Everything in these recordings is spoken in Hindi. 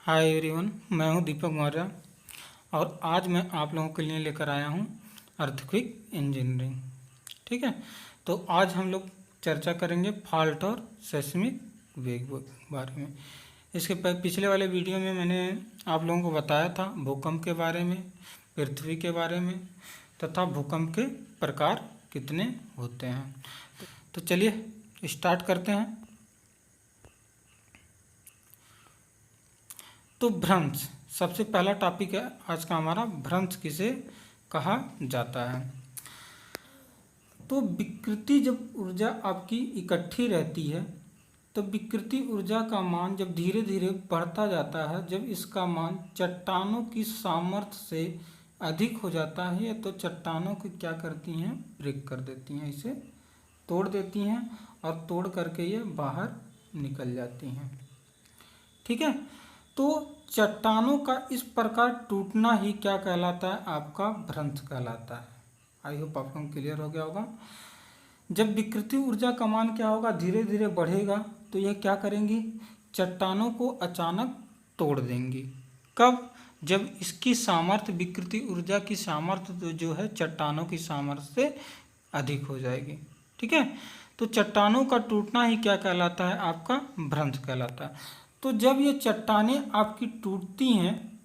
हाय एवरीवन, मैं हूं दीपक मौर्य और आज मैं आप लोगों के लिए लेकर आया हूं अर्थक्वेक इंजीनियरिंग। ठीक है, तो आज हम लोग चर्चा करेंगे फॉल्ट और सेस्मिक वेग बारे में। इसके पिछले वाले वीडियो में मैंने आप लोगों को बताया था भूकंप के बारे में, पृथ्वी के बारे में तथा भूकंप के प्रकार कितने होते हैं। तो चलिए स्टार्ट करते हैं। तो भ्रंश सबसे पहला टॉपिक है आज का हमारा। भ्रंश किसे कहा जाता है? तो विकृति जब ऊर्जा आपकी इकट्ठी रहती है तो विकृति ऊर्जा का मान जब धीरे धीरे बढ़ता जाता है, जब इसका मान चट्टानों की सामर्थ्य से अधिक हो जाता है तो चट्टानों को क्या करती हैं, ब्रेक कर देती हैं, इसे तोड़ देती हैं और तोड़ करके ये बाहर निकल जाती हैं। ठीक है, तो चट्टानों का इस प्रकार टूटना ही क्या कहलाता है? आपका भ्रंश कहलाता है। आई होप आपको क्लियर हो गया होगा। जब विकृति ऊर्जा का मान क्या होगा, धीरे धीरे बढ़ेगा तो यह क्या करेंगी, चट्टानों को अचानक तोड़ देंगी। कब? जब इसकी सामर्थ्य, विकृति ऊर्जा की सामर्थ्य जो है चट्टानों की सामर्थ्य से अधिक हो जाएगी। ठीक है, तो चट्टानों का टूटना ही क्या कहलाता है? आपका भ्रंश कहलाता है। तो जब ये चट्टानें आपकी टूटती हैं,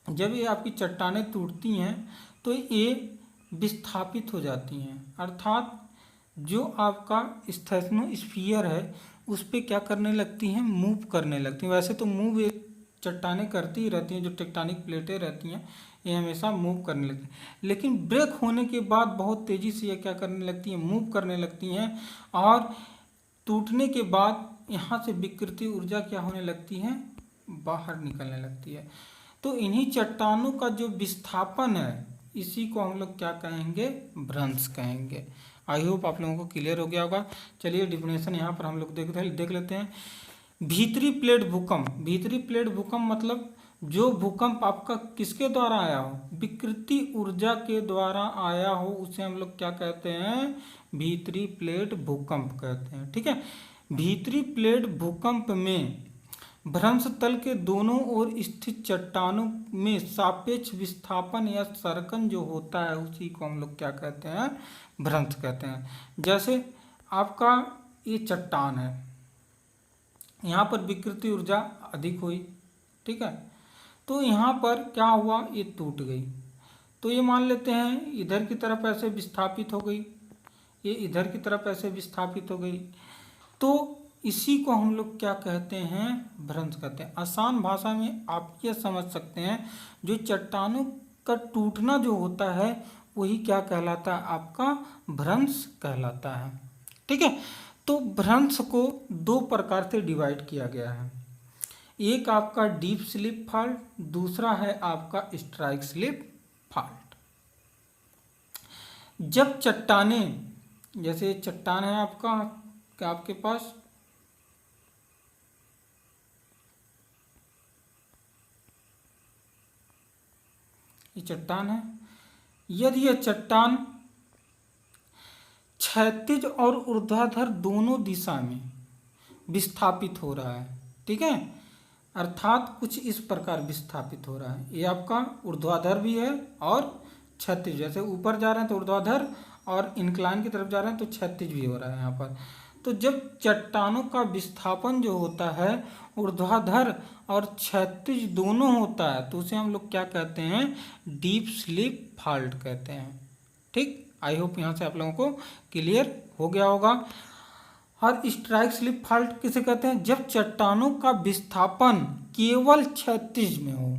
जब ये आपकी चट्टानें टूटती हैं तो ये विस्थापित हो जाती हैं, अर्थात जो आपका स्थैनोस्फीयर है उस पर क्या करने लगती हैं, मूव करने लगती हैं। वैसे तो मूव ये चट्टानें करती ही रहती हैं, जो टेक्टोनिक प्लेटें रहती हैं ये हमेशा मूव करने लगती हैं, लेकिन ब्रेक होने के बाद बहुत तेज़ी से ये क्या करने लगती हैं, मूव करने लगती हैं और टूटने के बाद यहाँ से विकृति ऊर्जा क्या होने लगती है, बाहर निकलने लगती है। तो इन्हीं चट्टानों का जो विस्थापन है इसी को हम लोग क्या कहेंगे, भ्रंश कहेंगे। आई होप आप लोगों को क्लियर हो गया होगा। चलिए डिफिनेशन यहाँ पर हम लोग देख लेते हैं। भीतरी प्लेट भूकंप, भीतरी प्लेट भूकंप मतलब जो भूकंप आपका किसके द्वारा आया हो, विकृति ऊर्जा के द्वारा आया हो, उसे हम लोग क्या कहते हैं, भीतरी प्लेट भूकंप कहते हैं। ठीक है, भीतरी प्लेट भूकंप में भ्रंश तल के दोनों ओर स्थित चट्टानों में सापेक्ष विस्थापन या सर्कन जो होता है उसी को हम लोग क्या कहते हैं, भ्रंश कहते हैं। जैसे आपका ये चट्टान है, यहाँ पर विकृति ऊर्जा अधिक हुई, ठीक है, तो यहाँ पर क्या हुआ, ये टूट गई। तो ये मान लेते हैं इधर की तरफ ऐसे विस्थापित हो गई, ये इधर की तरफ ऐसे विस्थापित हो गई, तो इसी को हम लोग क्या कहते हैं, भ्रंश कहते हैं। आसान भाषा में आप ये समझ सकते हैं जो चट्टानों का टूटना जो होता है वही क्या कहलाता है, आपका भ्रंश कहलाता है। ठीक है, तो भ्रंश को दो प्रकार से डिवाइड किया गया है। एक आपका डीप स्लिप फॉल्ट, दूसरा है आपका स्ट्राइक स्लिप फॉल्ट। जब चट्टानें, जैसे चट्टान है आपके पास, ये चट्टान है, यदि यह चट्टान क्षैतिज और ऊर्ध्वाधर दोनों दिशा में विस्थापित हो रहा है, ठीक है, अर्थात कुछ इस प्रकार विस्थापित हो रहा है, ये आपका ऊर्ध्वाधर भी है और क्षैतिज, जैसे ऊपर जा रहे हैं तो ऊर्ध्वाधर और इंक्लाइन की तरफ जा रहे हैं तो क्षैतिज भी हो रहा है यहाँ पर। तो जब चट्टानों का विस्थापन जो होता है ऊर्ध्वाधर और क्षैतिज दोनों होता है तो उसे हम लोग क्या कहते हैं, डीप स्लिप फॉल्ट कहते हैं। ठीक, आई होप यहाँ से आप लोगों को क्लियर हो गया होगा। और स्ट्राइक स्लिप फॉल्ट किसे कहते हैं, जब चट्टानों का विस्थापन केवल क्षैतिज में हो,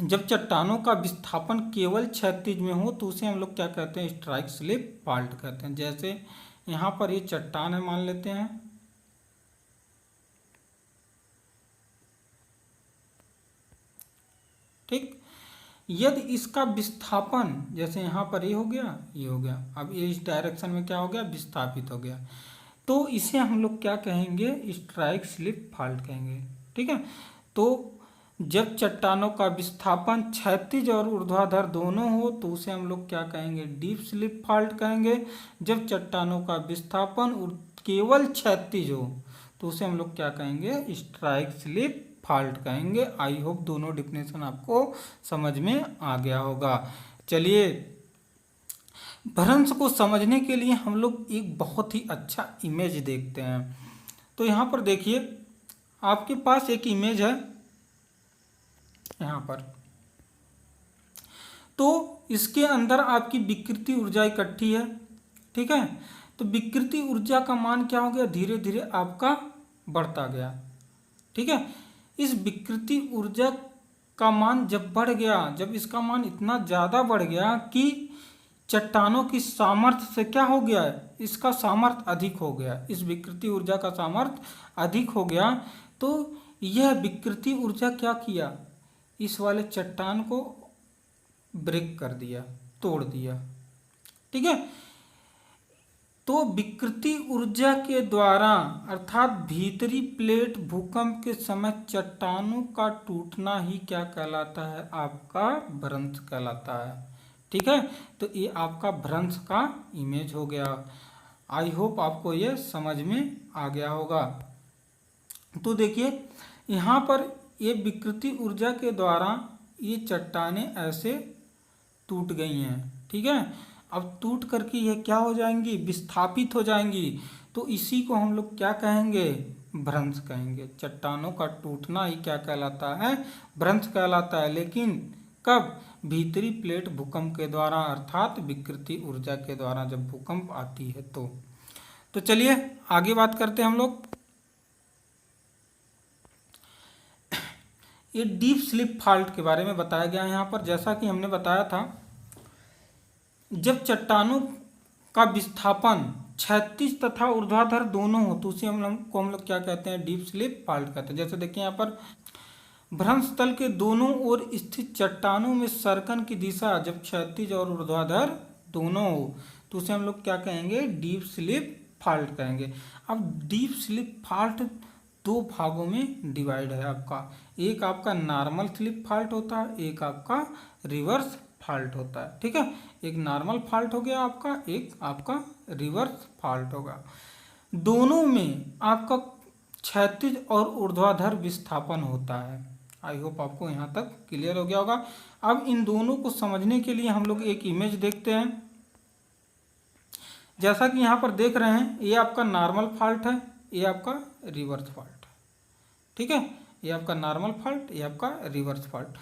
जब चट्टानों का विस्थापन केवल क्षैतिज में हो तो उसे हम लोग क्या कहते हैं, स्ट्राइक स्लिप फॉल्ट कहते हैं। जैसे यहाँ पर ये चट्टान है मान लेते हैं, ठीक, यदि इसका विस्थापन, जैसे यहाँ पर ये हो गया, ये हो गया, अब ये इस डायरेक्शन में क्या हो गया, विस्थापित हो गया, तो इसे हम लोग क्या कहेंगे, स्ट्राइक स्लिप फॉल्ट कहेंगे। ठीक है, तो जब चट्टानों का विस्थापन क्षैतिज और ऊर्ध्वाधर दोनों हो तो उसे हम लोग क्या कहेंगे, डीप स्लिप फॉल्ट कहेंगे। जब चट्टानों का विस्थापन केवल क्षैतिज हो तो उसे हम लोग क्या कहेंगे, स्ट्राइक स्लिप फाल्ट कहेंगे। आई होप दोनों डिफिनेशन आपको समझ में आ गया होगा। चलिए, भ्रंश को समझने के लिए हम लोग एक बहुत ही अच्छा इमेज देखते हैं। तो यहाँ पर देखिए, आपके पास एक इमेज है यहाँ पर, तो इसके अंदर आपकी विकृति ऊर्जा इकट्ठी है। ठीक है, तो विकृति ऊर्जा का मान क्या हो गया, धीरे धीरे आपका बढ़ता गया। ठीक है, इस विकृति ऊर्जा का मान जब बढ़ गया, जब इसका मान इतना ज़्यादा बढ़ गया कि चट्टानों की सामर्थ्य से क्या हो गया है, इसका सामर्थ्य अधिक हो गया, इस विकृति ऊर्जा का सामर्थ्य अधिक हो गया, तो यह विकृति ऊर्जा क्या किया, इस वाले चट्टान को ब्रेक कर दिया, तोड़ दिया। ठीक है, तो विकृति ऊर्जा के द्वारा अर्थात भीतरी प्लेट भूकंप के समय चट्टानों का टूटना ही क्या कहलाता है, आपका भ्रंश कहलाता है। ठीक है, तो ये आपका भ्रंश का इमेज हो गया। आई होप आपको ये समझ में आ गया होगा। तो देखिए, यहाँ पर ये विकृति ऊर्जा के द्वारा ये चट्टानें ऐसे टूट गई हैं। ठीक है, अब टूट करके ये क्या हो जाएंगी, विस्थापित हो जाएंगी। तो इसी को हम लोग क्या कहेंगे, भ्रंश कहेंगे। चट्टानों का टूटना ही क्या कहलाता है, भ्रंश कहलाता है। लेकिन कब, भीतरी प्लेट भूकंप के द्वारा अर्थात विकृति ऊर्जा के द्वारा जब भूकंप आती है तो चलिए आगे बात करते हैं हम लोग। ये डीप स्लिप फॉल्ट के बारे में बताया गया है यहाँ पर। जैसा कि हमने बताया था, जब चट्टानों का विस्थापन क्षैतिज तथा ऊर्ध्वाधर दोनों हो तो उसे हम लोग क्या कहते हैं, डीप स्लिप फॉल्ट कहते हैं। जैसे देखिए यहाँ पर, भ्रंश तल के दोनों ओर स्थित चट्टानों में सर्कन की दिशा जब क्षैतिज और ऊर्ध्वाधर दोनों हो तो उसे हम लोग क्या कहेंगे, डीप स्लिप फॉल्ट कहेंगे। अब डीप स्लिप फॉल्ट दो भागों में डिवाइड है आपका। एक आपका नॉर्मल स्लिप फॉल्ट होता है, एक आपका रिवर्स फॉल्ट होता है। ठीक है, एक नॉर्मल फॉल्ट हो गया आपका, एक आपका रिवर्स फॉल्ट होगा। दोनों में आपका क्षैतिज और ऊर्ध्वाधर विस्थापन होता है। आई होप आपको यहाँ तक क्लियर हो गया होगा। अब इन दोनों को समझने के लिए हम लोग एक इमेज देखते हैं। जैसा कि यहाँ पर देख रहे हैं, ये आपका नॉर्मल फॉल्ट है, ये आपका रिवर्स फॉल्ट है। ठीक है, ये आपका नॉर्मल फॉल्ट, ये आपका रिवर्स फॉल्ट।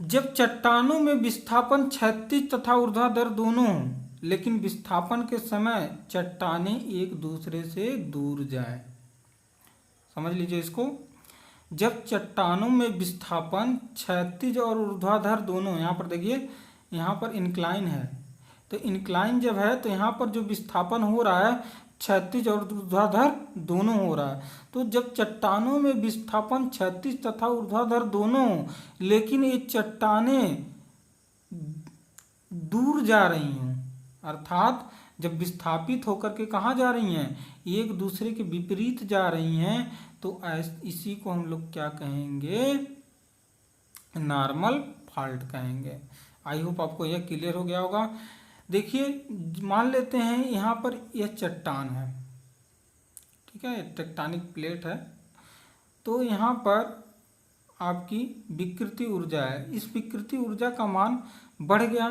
जब चट्टानों में विस्थापन क्षैतिज तथा ऊर्ध्वाधर दोनों हों, लेकिन विस्थापन के समय चट्टानें एक दूसरे से दूर जाएं। समझ लीजिए इसको। जब चट्टानों में विस्थापन क्षैतिज और ऊर्ध्वाधर दोनों, यहाँ पर देखिए, यहाँ पर इंक्लाइन है, तो इंक्लाइन जब है तो यहाँ पर जो विस्थापन हो रहा है क्षैतिज और ऊर्ध्वाधर दोनों हो रहा है। तो जब चट्टानों में विस्थापन क्षैतिज तथा ऊर्ध्वाधर दोनों, लेकिन ये चट्टानें दूर जा रही हूँ, अर्थात जब विस्थापित होकर के कहाँ जा रही हैं, एक दूसरे के विपरीत जा रही हैं, तो इसी को हम लोग क्या कहेंगे, नॉर्मल फॉल्ट कहेंगे। आई होप आपको यह क्लियर हो गया होगा। देखिए, मान लेते हैं यहाँ पर यह चट्टान है। ठीक है, टेक्टोनिक प्लेट है, तो यहाँ पर आपकी विकृति ऊर्जा है। इस विकृति ऊर्जा का मान बढ़ गया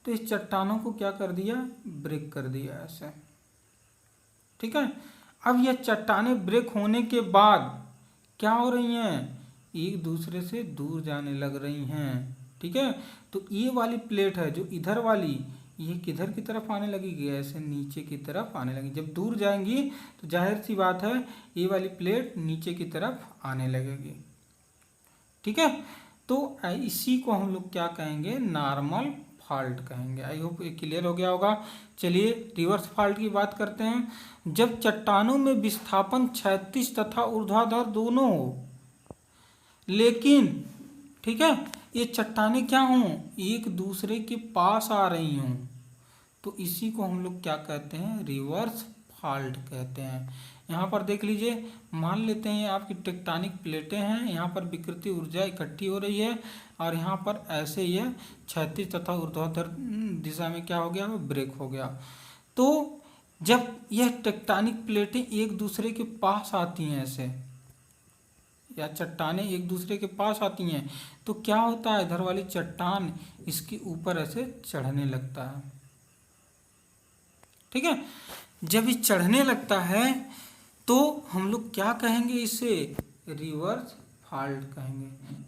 तो इस चट्टानों को क्या कर दिया, ब्रेक कर दिया ऐसे। ठीक है, अब यह चट्टानें ब्रेक होने के बाद क्या हो रही हैं, एक दूसरे से दूर जाने लग रही हैं। ठीक है, तो ये वाली प्लेट है जो इधर वाली, ये किधर की तरफ आने लगेगी, ऐसे नीचे की तरफ आने लगी। जब दूर जाएंगी तो जाहिर सी बात है ये वाली प्लेट नीचे की तरफ आने लगेगी। ठीक है, तो इसी को हम लोग क्या कहेंगे, नॉर्मल फॉल्ट कहेंगे। आई होप ये क्लियर हो गया होगा। चलिए रिवर्स फॉल्ट की बात करते हैं। जब चट्टानों में विस्थापन क्षैतिज तथा ऊर्ध्वाधर दोनों हो, लेकिन ठीक है ये चट्टानें क्या हों, एक दूसरे के पास आ रही हों, तो इसी को हम लोग क्या कहते हैं, रिवर्स फॉल्ट कहते हैं। यहाँ पर देख लीजिए, मान लेते हैं आपकी टेक्टोनिक प्लेटें हैं, यहाँ पर विकृति ऊर्जा इकट्ठी हो रही है और यहाँ पर ऐसे ही है, क्षैतिज तथा ऊर्ध्वाधर दिशा में क्या हो गया, ब्रेक हो गया। तो जब यह टेक्टोनिक प्लेटें एक दूसरे के पास आती हैं, ऐसे या चट्टानें एक दूसरे के पास आती हैं तो क्या होता है, इधर वाली चट्टान इसके ऊपर ऐसे चढ़ने लगता है। ठीक है, जब ये चढ़ने लगता है तो हम लोग क्या कहेंगे, इसे रिवर्स फॉल्ट कहेंगे।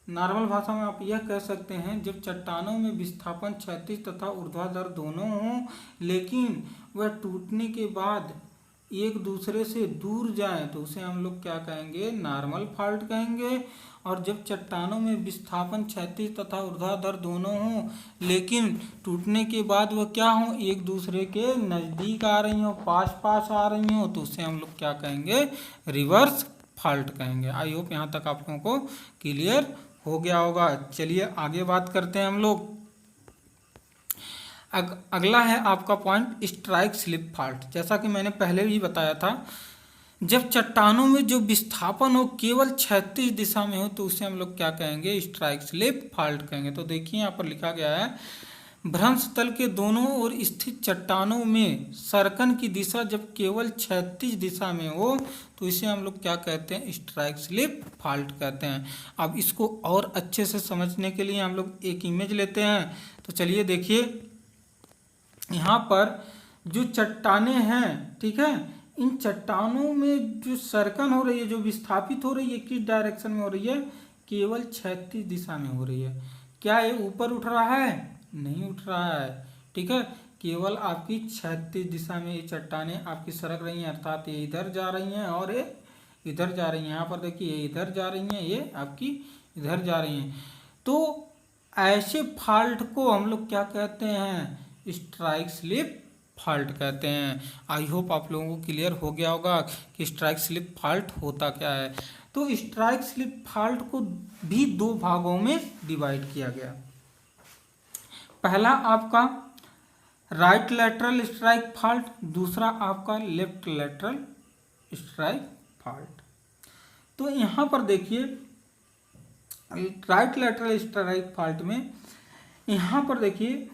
नॉर्मल भाषा में आप यह कह सकते हैं, जब चट्टानों में विस्थापन क्षैतिज तथा ऊर्ध्वाधर दोनों हों लेकिन वह टूटने के बाद एक दूसरे से दूर जाएं तो उसे हम लोग क्या कहेंगे, नॉर्मल फॉल्ट कहेंगे। और जब चट्टानों में विस्थापन क्षैतिज तथा ऊर्ध्वाधर दोनों हों लेकिन टूटने के बाद वह क्या हों, एक दूसरे के नज़दीक आ रही हों, पास पास आ रही हों, तो उसे हम लोग क्या कहेंगे, रिवर्स फॉल्ट कहेंगे। आई होप यहाँ तक आप लोगों को क्लियर हो गया होगा। चलिए आगे बात करते हैं हम लोग। अगला है आपका पॉइंट स्ट्राइक स्लिप फॉल्ट। जैसा कि मैंने पहले भी बताया था, जब चट्टानों में जो विस्थापन हो केवल क्षैतिज दिशा में हो तो उसे हम लोग क्या कहेंगे, स्ट्राइक स्लिप फॉल्ट कहेंगे। तो देखिए यहाँ पर लिखा गया है, भ्रंश तल के दोनों ओर स्थित चट्टानों में सर्कन की दिशा जब केवल क्षैतिज दिशा में हो तो इसे हम लोग क्या कहते हैं, स्ट्राइक स्लिप फॉल्ट कहते हैं। अब इसको और अच्छे से समझने के लिए हम लोग एक इमेज लेते हैं। तो चलिए देखिए, यहाँ पर जो चट्टानें हैं, ठीक है, इन चट्टानों में जो सर्कन हो रही है, जो विस्थापित हो रही है, किस डायरेक्शन में हो रही है, केवल क्षैतिज दिशा में हो रही है। क्या ये ऊपर उठ रहा है, नहीं उठ रहा है। ठीक है, केवल आपकी क्षैतिज दिशा में ये चट्टानें आपकी सरक रही हैं, अर्थात ये इधर जा रही हैं और ये इधर जा रही हैं। यहाँ पर देखिए ये इधर जा रही हैं, ये आपकी इधर जा रही हैं। तो ऐसे फॉल्ट को हम लोग क्या कहते हैं, स्ट्राइक स्लिप फॉल्ट कहते हैं। आई होप आप लोगों को क्लियर हो गया होगा कि स्ट्राइक स्लिप फॉल्ट होता क्या है। तो स्ट्राइक स्लिप फॉल्ट को भी दो भागों में डिवाइड किया गया। पहला आपका राइट लैटरल स्ट्राइक फॉल्ट, दूसरा आपका लेफ्ट लैटरल स्ट्राइक फॉल्ट। तो यहाँ पर देखिए, राइट लैटरल स्ट्राइक फॉल्ट में यहाँ पर देखिए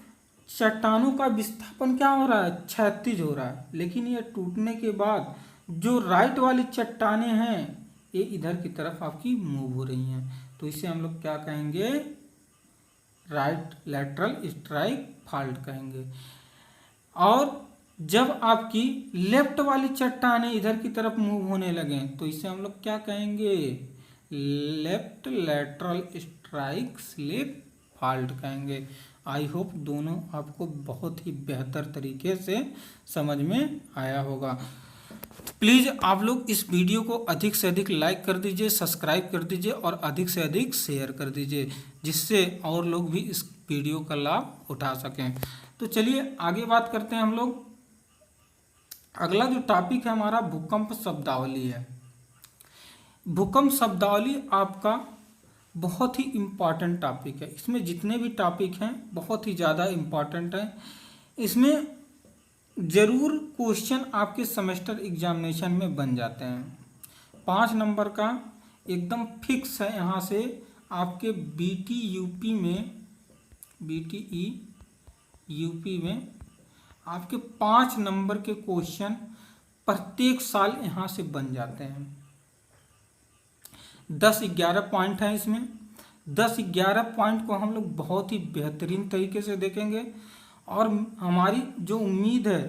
चट्टानों का विस्थापन क्या हो रहा है, क्षैतिज हो रहा है, लेकिन ये टूटने के बाद जो राइट वाली चट्टानें हैं ये इधर की तरफ आपकी मूव हो रही हैं, तो इसे हम लोग क्या कहेंगे, राइट लैटरल स्ट्राइक फॉल्ट कहेंगे। और जब आपकी लेफ्ट वाली चट्टानें इधर की तरफ मूव होने लगें तो इसे हम लोग क्या कहेंगे, left lateral strike slip fault कहेंगे। आई होप दोनों आपको बहुत ही बेहतर तरीके से समझ में आया होगा। प्लीज़ आप लोग इस वीडियो को अधिक से अधिक लाइक कर दीजिए, सब्सक्राइब कर दीजिए और अधिक से अधिक शेयर कर दीजिए, जिससे और लोग भी इस वीडियो का लाभ उठा सकें। तो चलिए आगे बात करते हैं हम लोग। अगला जो टॉपिक है हमारा भूकंप शब्दावली है। भूकंप शब्दावली आपका बहुत ही इम्पॉर्टेंट टॉपिक है। इसमें जितने भी टॉपिक हैं बहुत ही ज़्यादा इम्पॉर्टेंट हैं। इसमें ज़रूर क्वेश्चन आपके सेमेस्टर एग्जामिनेशन में बन जाते हैं। 5 नंबर का एकदम फिक्स है। यहाँ से आपके बीटी यूपी में, बीटीई यूपी में आपके 5 नंबर के क्वेश्चन प्रत्येक साल यहाँ से बन जाते हैं। 10-11 पॉइंट हैं इसमें। 10-11 पॉइंट को हम लोग बहुत ही बेहतरीन तरीके से देखेंगे और हमारी जो उम्मीद है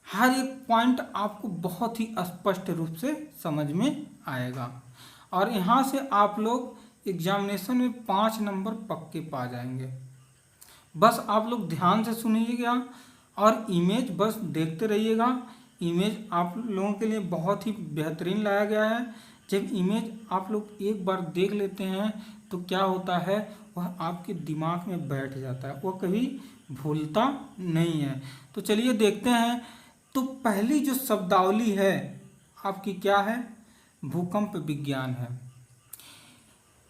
हर एक पॉइंट आपको बहुत ही स्पष्ट रूप से समझ में आएगा और यहाँ से आप लोग एग्जामिनेशन में 5 नंबर पक्के पा जाएंगे। बस आप लोग ध्यान से सुनिएगा और इमेज बस देखते रहिएगा। इमेज आप लोगों के लिए बहुत ही बेहतरीन लाया गया है। जब इमेज आप लोग एक बार देख लेते हैं तो क्या होता है, वह आपके दिमाग में बैठ जाता है, वह कभी भूलता नहीं है। तो चलिए देखते हैं। तो पहली जो शब्दावली है आपकी क्या है, भूकंप विज्ञान है।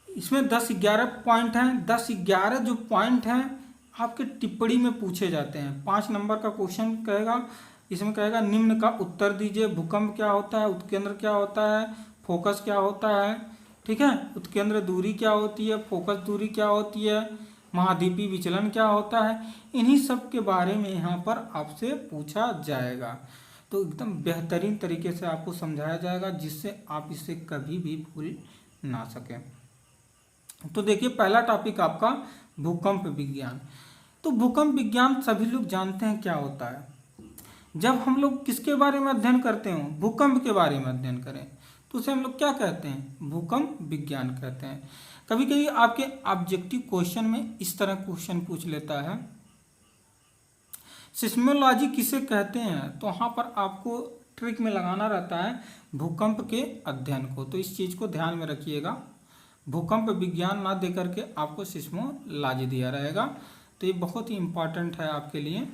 इसमें 10-11 पॉइंट हैं। 10-11 जो पॉइंट हैं आपके टिप्पणी में पूछे जाते हैं। 5 नंबर का क्वेश्चन कहेगा, इसमें कहेगा निम्न का उत्तर दीजिए। भूकंप क्या होता है, उत्केंद्र क्या होता है, फोकस क्या होता है, ठीक है, उत्केंद्र दूरी क्या होती है, फोकस दूरी क्या होती है, महाद्वीपीय विचलन क्या होता है, इन्हीं सब के बारे में यहाँ पर आपसे पूछा जाएगा। तो एकदम बेहतरीन तरीके से आपको समझाया जाएगा, जिससे आप इसे कभी भी भूल ना सकें। तो देखिए, पहला टॉपिक आपका भूकंप विज्ञान। तो भूकंप विज्ञान सभी लोग जानते हैं क्या होता है। जब हम लोग किसके बारे में अध्ययन करते हो, भूकंप के बारे में अध्ययन करें, तो उसे हम लोग क्या कहते हैं, भूकंप विज्ञान कहते हैं। कभी कभी आपके ऑब्जेक्टिव क्वेश्चन में इस तरह क्वेश्चन पूछ लेता है, सिस्मोलॉजी किसे कहते हैं, तो वहाँ पर आपको ट्रिक में लगाना रहता है भूकंप के अध्ययन को। तो इस चीज़ को ध्यान में रखिएगा, भूकंप विज्ञान ना दे करके आपको सिस्मोलॉजी दिया रहेगा। तो ये बहुत ही इम्पॉर्टेंट है आपके लिए,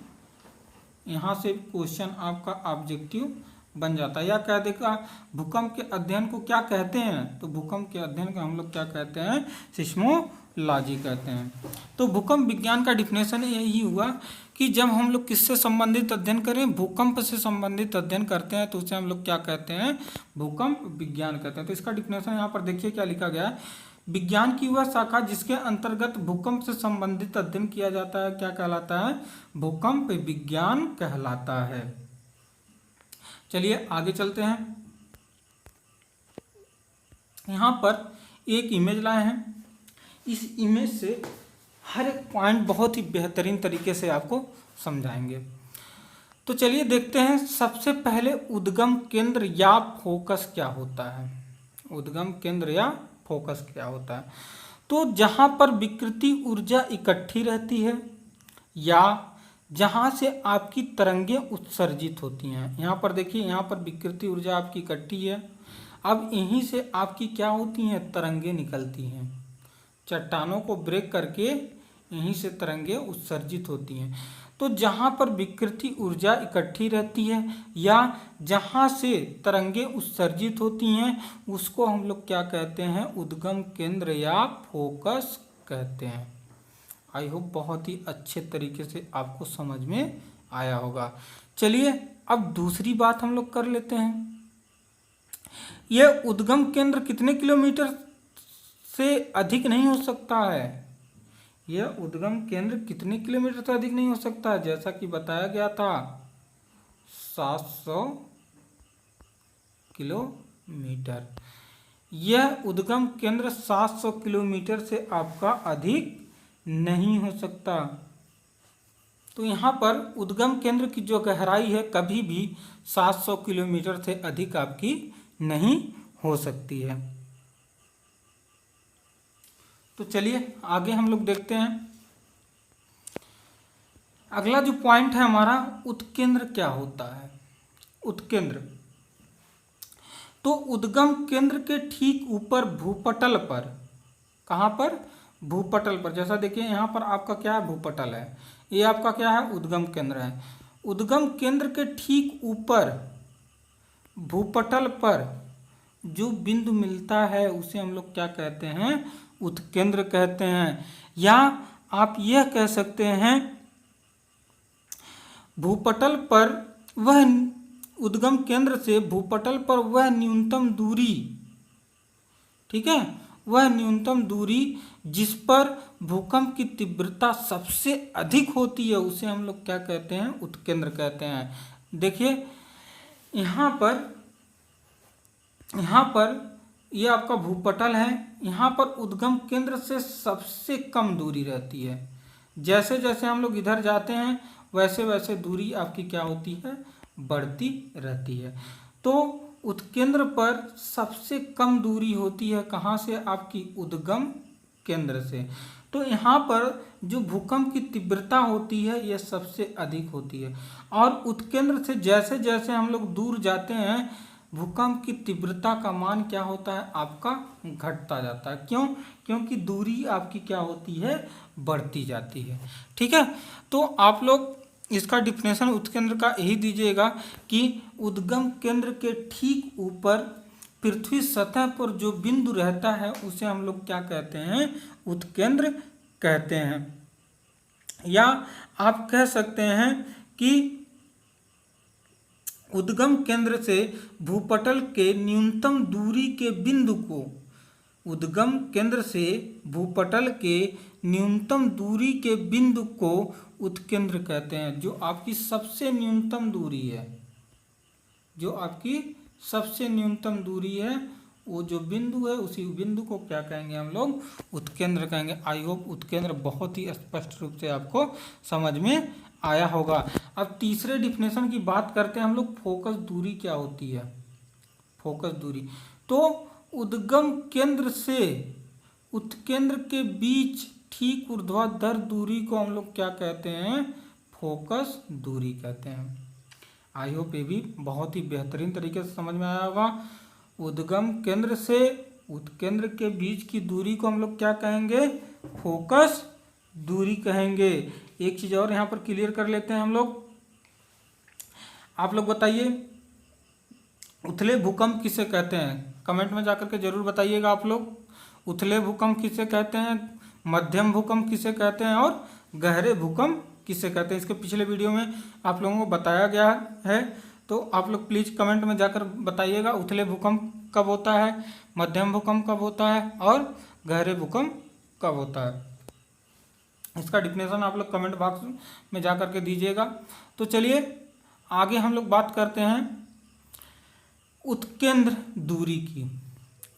यहाँ से क्वेश्चन आपका ऑब्जेक्टिव बन जाता है। या कह देगा भूकंप के अध्ययन को क्या कहते हैं, तो भूकंप के अध्ययन को हम लोग क्या कहते हैं, सिस्मोलॉजी कहते हैं। तो भूकंप विज्ञान का डिफिनेशन यही हुआ कि जब हम लोग किससे संबंधित अध्ययन करें, भूकंप से संबंधित अध्ययन करते हैं, तो उसे हम लोग क्या कहते हैं, भूकंप विज्ञान कहते हैं। तो इसका डिफिनेशन यहाँ पर देखिए क्या लिखा गया है, विज्ञान की वह शाखा जिसके अंतर्गत भूकंप से संबंधित अध्ययन किया जाता है, क्या कहलाता है, भूकंप विज्ञान कहलाता है। चलिए आगे चलते हैं। यहाँ पर एक इमेज लाए हैं, इस इमेज से हर एक पॉइंट बहुत ही बेहतरीन तरीके से आपको समझाएंगे। तो चलिए देखते हैं। सबसे पहले उद्गम केंद्र या फोकस क्या होता है, उद्गम केंद्र या फोकस क्या होता है। तो जहाँ पर विकृति ऊर्जा इकट्ठी रहती है या जहाँ से आपकी तरंगें उत्सर्जित होती हैं। यहाँ पर देखिए, यहाँ पर विकृति ऊर्जा आपकी इकट्ठी है, अब यहीं से आपकी क्या होती हैं, तरंगें निकलती हैं। चट्टानों को ब्रेक करके यहीं से तरंगें उत्सर्जित होती हैं। तो जहाँ पर विकृति ऊर्जा इकट्ठी रहती है या जहाँ से तरंगें उत्सर्जित होती हैं, उसको हम लोग क्या कहते हैं, उद्गम केंद्र या फोकस कहते हैं। आई होप बहुत ही अच्छे तरीके से आपको समझ में आया होगा। चलिए अब दूसरी बात हम लोग कर लेते हैं। यह उद्गम केंद्र कितने किलोमीटर से अधिक नहीं हो सकता है, यह उद्गम केंद्र कितने किलोमीटर से अधिक नहीं हो सकता है, जैसा कि बताया गया था 700 किलोमीटर। यह उद्गम केंद्र 700 किलोमीटर से आपका अधिक नहीं हो सकता। तो यहाँ पर उद्गम केंद्र की जो गहराई है कभी भी 700 किलोमीटर से अधिक आपकी नहीं हो सकती है। तो चलिए आगे हम लोग देखते हैं। अगला जो पॉइंट है हमारा, उत्केंद्र क्या होता है, उत्केंद्र। तो उद्गम केंद्र के ठीक ऊपर भूपटल पर, कहाँ पर, भूपटल पर, जैसा देखिए यहाँ पर आपका क्या है, भूपटल है, ये आपका क्या है, उद्गम केंद्र है। उद्गम केंद्र के ठीक ऊपर भूपटल पर जो बिंदु मिलता है उसे हम लोग क्या कहते हैं, उत्केंद्र कहते हैं। या आप यह कह सकते हैं भूपटल पर वह, उद्गम केंद्र से भूपटल पर वह न्यूनतम दूरी, ठीक है, वह न्यूनतम दूरी जिस पर भूकंप की तीव्रता सबसे अधिक होती है उसे हम लोग क्या कहते हैं, उत्केंद्र कहते हैं। देखिए यहाँ पर ये आपका भूपटल है, यहाँ पर उद्गम केंद्र से सबसे कम दूरी रहती है। जैसे जैसे हम लोग इधर जाते हैं वैसे वैसे दूरी आपकी क्या होती है, बढ़ती रहती है। तो उत्केंद्र पर सबसे कम दूरी होती है, कहाँ से, आपकी उद्गम केंद्र से। तो यहाँ पर जो भूकंप की तीव्रता होती है यह सबसे अधिक होती है, और उत्केंद्र से जैसे जैसे हम लोग दूर जाते हैं भूकंप की तीव्रता का मान क्या होता है, आपका घटता जाता है। क्यों, क्योंकि दूरी आपकी क्या होती है, बढ़ती जाती है। ठीक है, तो आप लोग इसका डिफिनेशन उत्केंद्र का यही दीजिएगा कि उद्गम केंद्र के ठीक ऊपर पृथ्वी सतह पर जो बिंदु रहता है उसे हम लोग क्या कहते हैं, उत्केंद्र कहते हैं। या आप कह सकते हैं कि उद्गम केंद्र से भूपटल के न्यूनतम दूरी के बिंदु को, उद्गम केंद्र से भूपटल के न्यूनतम दूरी के बिंदु को उत्केंद्र कहते हैं, जो आपकी सबसे न्यूनतम दूरी है। जो आपकी सबसे न्यूनतम दूरी है, वो जो बिंदु है उसी बिंदु को क्या कहेंगे हम लोग, उत्केंद्र कहेंगे। आई होप उत्केंद्र बहुत ही स्पष्ट रूप से आपको समझ में आया होगा। अब तीसरे डिफिनेशन की बात करते हैं हम लोग, फोकस दूरी क्या होती है। फोकस दूरी तो उद्गम केंद्र से उत्केंद्र के बीच ठीक ऊर्ध्वाधर दूरी को हम लोग क्या कहते हैं, फोकस दूरी कहते हैं। आई होप ये भी बहुत ही बेहतरीन तरीके से समझ में आया होगा। उद्गम केंद्र से उत्केंद्र के बीच की दूरी को हम लोग क्या कहेंगे, फोकस दूरी कहेंगे। एक चीज और यहाँ पर क्लियर कर लेते हैं हम लोग। आप लोग बताइए, उथले भूकंप किसे कहते हैं, कमेंट में जाकर के जरूर बताइएगा आप लोग। उथले भूकंप किसे कहते हैं, मध्यम भूकंप किसे कहते हैं, और गहरे भूकंप किसे कहते हैं। इसके पिछले वीडियो में आप लोगों को बताया गया है, तो आप लोग प्लीज़ कमेंट में जाकर बताइएगा उथले भूकंप कब होता है, मध्यम भूकंप कब होता है, और गहरे भूकंप कब होता है। इसका डिफिनेशन आप लोग कमेंट बॉक्स में जाकर के दीजिएगा। तो चलिए आगे हम लोग बात करते हैं उत्केंद्र दूरी की।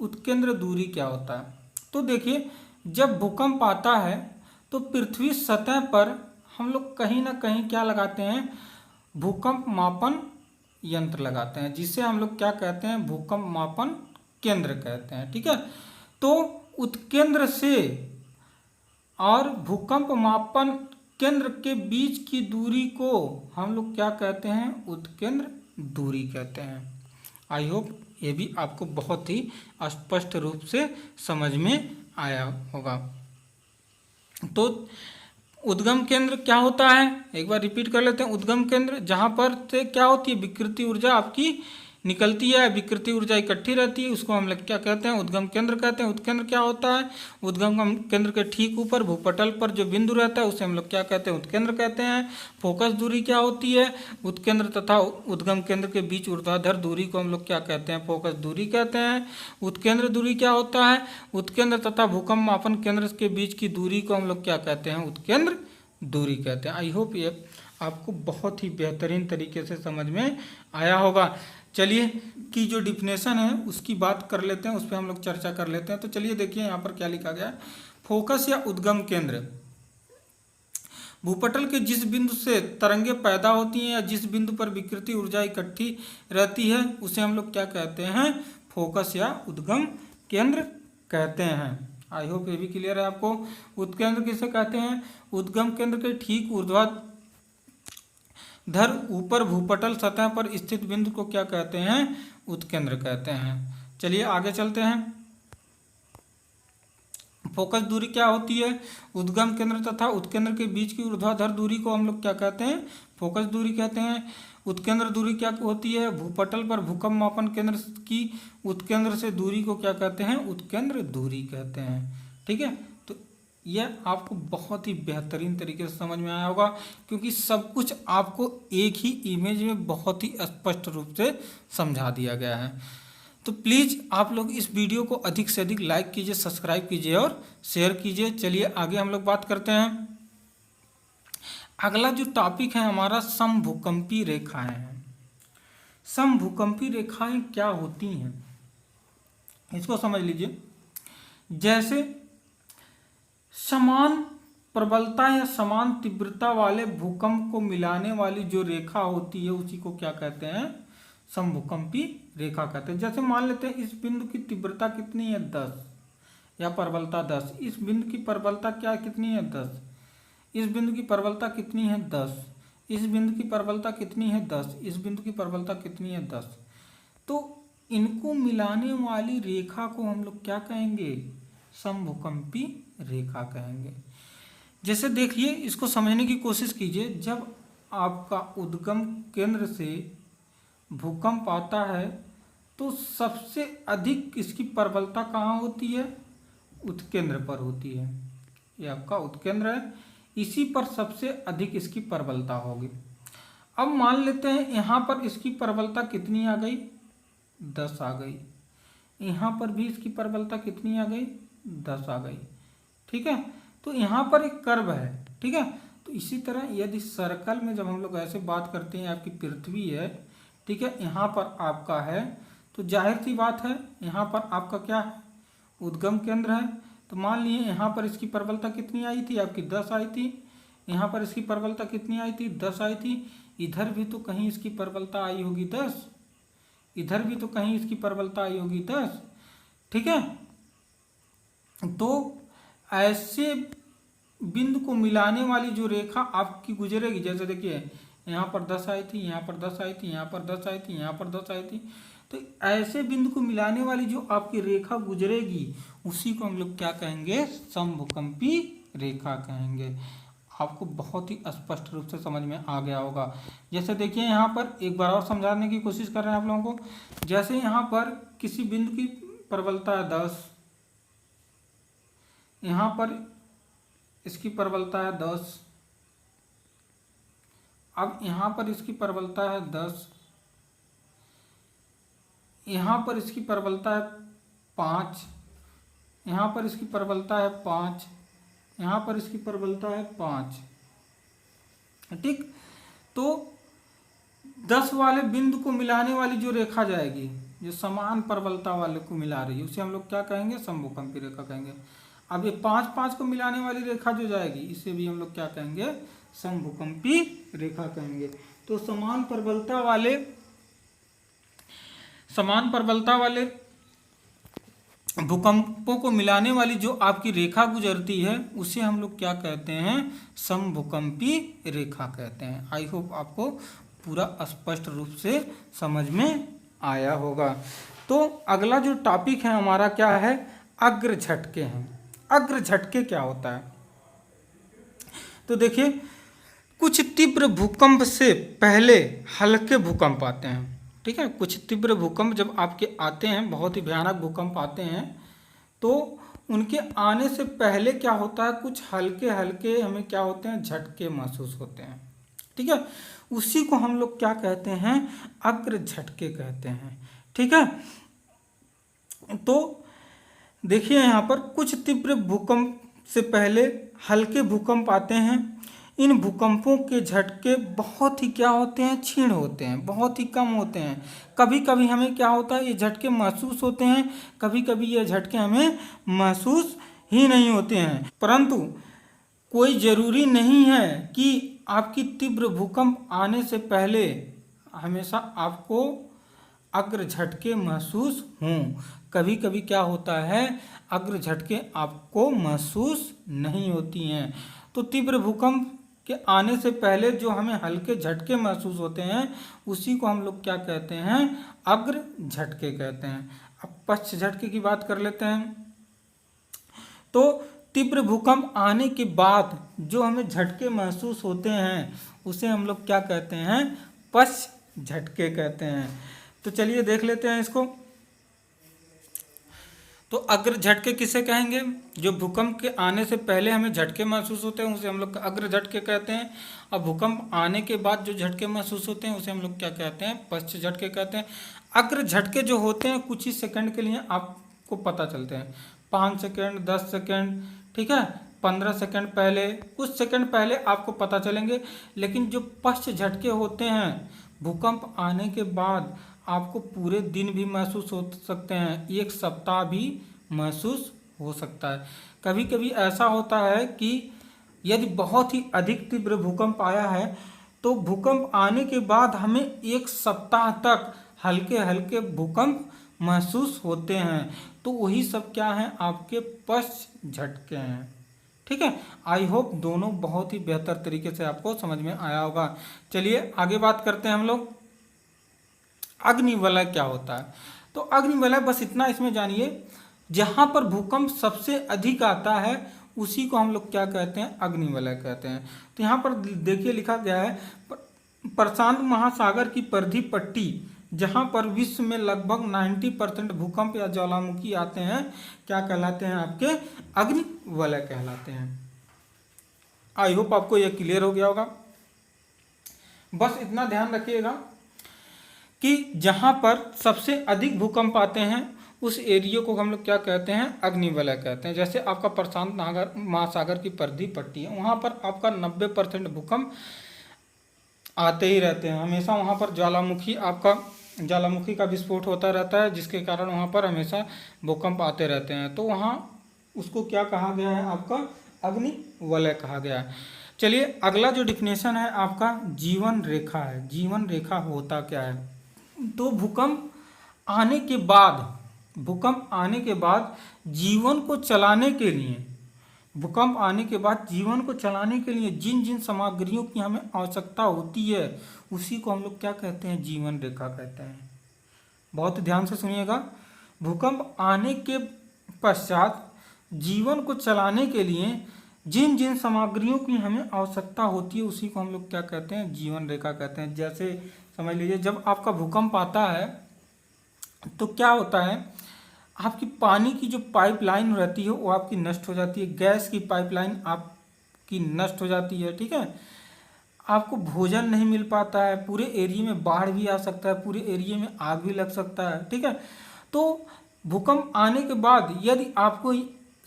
उत्केंद्र दूरी क्या होता है, तो देखिए जब भूकंप आता है तो पृथ्वी सतह पर हम लोग कहीं ना कहीं क्या लगाते हैं, भूकंप मापन यंत्र लगाते हैं, जिसे हम लोग क्या कहते हैं, भूकंप मापन केंद्र कहते हैं। ठीक है, तो उत्केंद्र से और भूकंप मापन केंद्र के बीच की दूरी को हम लोग क्या कहते हैं, उत्केंद्र दूरी कहते हैं। आई होप ये भी आपको बहुत ही स्पष्ट रूप से समझ में आया होगा। तो उद्गम केंद्र क्या होता है, एक बार रिपीट कर लेते हैं। उद्गम केंद्र जहाँ पर से क्या होती है, विकृति ऊर्जा आपकी निकलती है, विकृति ऊर्जा इकट्ठी रहती है, उसको हम लोग क्या कहते हैं, उद्गम केंद्र कहते हैं। उत्केंद्र क्या होता है, उद्गम केंद्र के ठीक ऊपर भूपटल पर जो बिंदु रहता है उसे हम लोग क्या कहते हैं, उत्केंद्र कहते हैं। फोकस दूरी क्या होती है, उत्केंद्र तथा उद्गम केंद्र के बीच ऊर्ध्वाधर दूरी को हम लोग क्या कहते हैं, फोकस दूरी कहते हैं। उत्केंद्र दूरी क्या होता है, उत्केंद्र तथा भूकंप मापन केंद्र के बीच की दूरी को हम लोग क्या कहते हैं, उत्केंद्र दूरी कहते हैं। आई होप ये आपको बहुत ही बेहतरीन तरीके से समझ में आया होगा। चलिए की जो डिफिनेशन है उसकी बात कर लेते हैं, उस पर हम लोग चर्चा कर लेते हैं। तो चलिए देखिए यहाँ पर क्या लिखा गया है, फोकस या उद्गम केंद्र भूपटल के जिस बिंदु से तरंगे पैदा होती हैं या जिस बिंदु पर विकृति ऊर्जा इकट्ठी रहती है उसे हम लोग क्या कहते हैं, फोकस या उद्गम केंद्र कहते हैं। आई होप ये भी क्लियर है आपको। उत्केंद्र किसे कहते हैं, उद्गम केंद्र के ठीक ऊर्ध्वाधर ऊपर भूपटल सतह पर स्थित बिंदु को क्या कहते हैं, उत्केंद्र कहते हैं। चलिए आगे चलते हैं। फोकस दूरी क्या होती है, उद्गम केंद्र तथा उत्केंद्र के बीच की ऊर्ध्वाधर दूरी को हम लोग क्या कहते हैं, फोकस दूरी कहते हैं। उत्केंद्र दूरी क्या होती है, भूपटल पर भूकंप मापन केंद्र की उत्केंद्र से दूरी को क्या कहते हैं, उत्केंद्र दूरी कहते हैं। ठीक है, तो यह आपको बहुत ही बेहतरीन तरीके से समझ में आया होगा, क्योंकि सब कुछ आपको एक ही इमेज में बहुत ही स्पष्ट रूप से समझा दिया गया है। तो प्लीज़ आप लोग इस वीडियो को अधिक से अधिक लाइक कीजिए, सब्सक्राइब कीजिए और शेयर कीजिए। चलिए आगे हम लोग बात करते हैं। अगला जो टॉपिक है हमारा, समभूकंपी रेखाएं हैं। समभूकंपी रेखाएं क्या होती हैं, इसको समझ लीजिए। जैसे समान प्रबलता या समान तीव्रता वाले भूकंप को मिलाने वाली जो रेखा होती है उसी को क्या कहते हैं, समभूकंपी रेखा कहते हैं। जैसे मान लेते हैं इस बिंदु की तीव्रता कितनी है, 10, या प्रबलता 10। इस बिंदु की प्रबलता क्या कितनी है, 10। इस बिंदु की प्रबलता कितनी है, 10। इस बिंदु की प्रबलता कितनी है, 10। इस बिंदु की प्रबलता कितनी है, 10। तो इनको मिलाने वाली रेखा को हम लोग क्या कहेंगे, समभूकंपी रेखा कहेंगे। जैसे देखिए, इसको समझने की कोशिश कीजिए। जब आपका उद्गम केंद्र से भूकंप आता है तो सबसे अधिक इसकी प्रबलता कहाँ होती है, उत्केंद्र पर होती है। ये आपका उत्केंद्र है, इसी पर सबसे अधिक इसकी प्रबलता होगी। अब मान लेते हैं यहाँ पर इसकी प्रबलता कितनी आ गई, 10 आ गई। यहाँ पर भी इसकी प्रबलता कितनी आ गई, 10 आ गई। ठीक है, तो यहाँ पर एक कर्व है। ठीक है, तो इसी तरह यदि सर्कल में जब हम लोग ऐसे बात करते हैं, आपकी पृथ्वी है, ठीक है, यहाँ पर आपका है, तो जाहिर सी बात है यहाँ पर आपका क्या है, उद्गम केंद्र है। तो मान लिए यहाँ पर इसकी प्रबलता कितनी आई थी आपकी, 10 आई थी। यहाँ पर इसकी प्रबलता कितनी आई थी, 10 आई थी। इधर भी तो कहीं इसकी प्रबलता आई होगी 10, इधर भी तो कहीं इसकी प्रबलता आई होगी 10, ठीक है। तो ऐसे बिंदु को मिलाने वाली जो रेखा आपकी गुजरेगी, जैसे देखिए यहाँ पर 10 आई थी, यहाँ पर 10 आई थी, यहाँ पर 10 आई थी, यहाँ पर 10 आई थी, तो ऐसे बिंदु को मिलाने वाली जो आपकी रेखा गुजरेगी उसी को हम लोग क्या कहेंगे, समभूकंपी रेखा कहेंगे। आपको बहुत ही स्पष्ट रूप से समझ में आ गया होगा। जैसे देखिए यहाँ पर एक बार और समझाने की कोशिश कर रहे हैं आप लोगों को। जैसे यहाँ पर किसी बिंदु की प्रबलता है 10, यहाँ पर इसकी प्रबलता है 10, अब यहाँ पर इसकी प्रबलता है 10, यहाँ पर इसकी प्रबलता है 5, यहाँ पर इसकी प्रबलता है 5, यहाँ पर इसकी प्रबलता है 5, ठीक। तो 10 वाले बिंदु को मिलाने वाली जो रेखा जाएगी, जो समान प्रबलता वाले को मिला रही है, उसे हम लोग क्या कहेंगे, समभूकंपी रेखा कहेंगे। अब ये 5-5 को मिलाने वाली रेखा जो जाएगी, इसे भी हम लोग क्या कहेंगे, समभूकंपी रेखा कहेंगे। तो समान प्रबलता वाले भूकंपों को मिलाने वाली जो आपकी रेखा गुजरती है उसे हम लोग क्या कहते हैं, समभूकंपी रेखा कहते हैं। आई होप आपको पूरा स्पष्ट रूप से समझ में आया होगा। तो अगला जो टॉपिक है हमारा क्या है, अग्र झटके हैं। अग्र झटके क्या होता है, तो देखिए कुछ तीव्र भूकंप से पहले हल्के भूकंप आते हैं, ठीक है। कुछ तीव्र भूकंप जब आपके आते हैं, बहुत ही भयानक भूकंप आते हैं, तो उनके आने से पहले क्या होता है, कुछ हल्के हल्के हमें क्या होते हैं, झटके महसूस होते हैं, ठीक है। उसी को हम लोग क्या कहते हैं, अग्र झटके कहते हैं, ठीक है। तो देखिए यहाँ पर कुछ तीव्र भूकंप से पहले हल्के भूकंप आते हैं। इन भूकंपों के झटके बहुत ही क्या होते हैं, क्षीण होते हैं, बहुत ही कम होते हैं। कभी कभी हमें क्या होता है, ये झटके महसूस होते हैं, कभी कभी ये झटके हमें महसूस ही नहीं होते हैं। परंतु कोई ज़रूरी नहीं है कि आपकी तीव्र भूकंप आने से पहले हमेशा आपको अग्र झटके महसूस हों। कभी कभी क्या होता है, अग्र झटके आपको महसूस नहीं होती हैं। तो तीव्र भूकंप के आने से पहले जो हमें हल्के झटके महसूस होते हैं उसी को हम लोग क्या कहते हैं, अग्र झटके कहते हैं। अब पश्च झटके की बात कर लेते हैं। तो तीव्र भूकंप आने के बाद जो हमें झटके महसूस होते हैं उसे हम लोग क्या कहते हैं, पश्च झटके कहते हैं। तो चलिए देख लेते हैं इसको। तो अग्र झटके किसे कहेंगे, जो भूकंप के आने से पहले हमें झटके महसूस होते हैं उसे हम लोग अग्र झटके कहते हैं। और भूकंप आने के बाद जो झटके महसूस होते हैं उसे हम लोग क्या कहते हैं, पश्च झटके कहते हैं। अग्र झटके जो होते हैं कुछ ही सेकंड के लिए आपको पता चलते हैं, 5 सेकंड, 10 सेकंड, ठीक है, 15 सेकंड पहले, कुछ सेकंड पहले आपको पता चलेंगे। लेकिन जो पश्च झटके होते हैं भूकंप आने के बाद आपको पूरे दिन भी महसूस हो सकते हैं, एक सप्ताह भी महसूस हो सकता है। कभी कभी ऐसा होता है कि यदि बहुत ही अधिक तीव्र भूकंप आया है तो भूकंप आने के बाद हमें एक सप्ताह तक हल्के हल्के भूकंप महसूस होते हैं। तो वही सब क्या हैं, आपके पश्च झटके हैं, ठीक है। आई होप दोनों बहुत ही बेहतर तरीके से आपको समझ में आया होगा। चलिए आगे बात करते हैं हम लोग। अग्निवलय क्या होता है, तो अग्निवलय बस इतना इसमें जानिए, जहाँ पर भूकंप सबसे अधिक आता है उसी को हम लोग क्या कहते हैं, अग्निवलय कहते हैं। तो यहाँ पर देखिए लिखा गया है, प्रशांत महासागर की परिधि पट्टी जहाँ पर विश्व में लगभग 90% भूकंप या ज्वालामुखी आते हैं क्या कहलाते हैं, आपके अग्निवलय कहलाते हैं। आई होप आपको यह क्लियर हो गया होगा। बस इतना ध्यान रखिएगा कि जहाँ पर सबसे अधिक भूकंप आते हैं उस एरिया को हम लोग क्या कहते हैं, अग्निवलय कहते हैं। जैसे आपका प्रशांत महासागर की परिधि पट्टी है, वहाँ पर आपका 90% भूकंप आते ही रहते हैं। हमेशा वहाँ पर ज्वालामुखी का विस्फोट होता रहता है, जिसके कारण वहाँ पर हमेशा भूकंप आते रहते हैं। तो वहाँ उसको क्या कहा गया है, आपका अग्नि वलय कहा गया है। चलिए अगला जो डिफिनेशन है आपका जीवन रेखा है। जीवन रेखा होता क्या है? तो भूकंप आने के बाद जीवन को चलाने के लिए जिन जिन सामग्रियों की हमें आवश्यकता होती है, उसी को हम लोग क्या कहते हैं, जीवन रेखा कहते हैं। बहुत ध्यान से सुनिएगा। भूकंप आने के पश्चात जीवन को चलाने के लिए जिन जिन सामग्रियों की हमें आवश्यकता होती है, उसी को हम लोग क्या कहते हैं, जीवन रेखा कहते हैं। जैसे समझ लीजिए, जब आपका भूकंप आता है तो क्या होता है, आपकी पानी की जो पाइपलाइन रहती है वो आपकी नष्ट हो जाती है, गैस की पाइपलाइन आपकी नष्ट हो जाती है, ठीक है। आपको भोजन नहीं मिल पाता है, पूरे एरिया में बाढ़ भी आ सकता है, पूरे एरिया में आग भी लग सकता है, ठीक है। तो भूकंप आने के बाद यदि आपको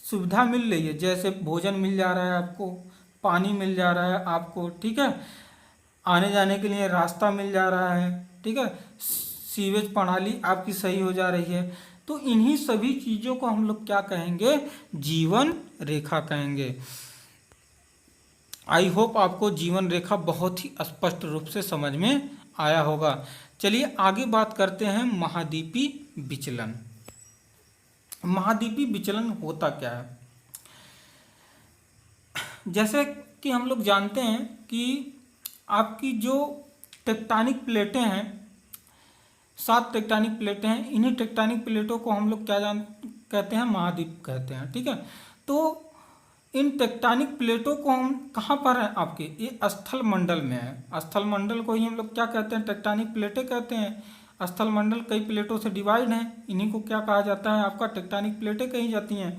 सुविधा मिल रही है, जैसे भोजन मिल जा रहा है आपको, पानी मिल जा रहा है आपको, ठीक है, आने जाने के लिए रास्ता मिल जा रहा है, ठीक है, सीवेज प्रणाली आपकी सही हो जा रही है, तो इन्हीं सभी चीज़ों को हम लोग क्या कहेंगे, जीवन रेखा कहेंगे। आई होप आपको जीवन रेखा बहुत ही स्पष्ट रूप से समझ में आया होगा। चलिए आगे बात करते हैं महाद्वीपीय विचलन। महाद्वीपीय विचलन होता क्या है? जैसे कि हम लोग जानते हैं कि आपकी जो टेक्टोनिक प्लेटें हैं, 7 टेक्टोनिक प्लेटें हैं, इन्हीं टेक्टोनिक प्लेटों को हम लोग क्या कहते हैं, महाद्वीप कहते हैं, ठीक है। तो इन टेक्टोनिक प्लेटों को हम कहाँ पर हैं, आपके ये स्थल मंडल में है। स्थल मंडल को ही हम लोग क्या कहते हैं, टेक्टोनिक प्लेटें कहते हैं। स्थल मंडल कई प्लेटों से डिवाइड हैं, इन्हीं को क्या कहा जाता है, आपका टेक्टोनिक प्लेटें कही जाती हैं।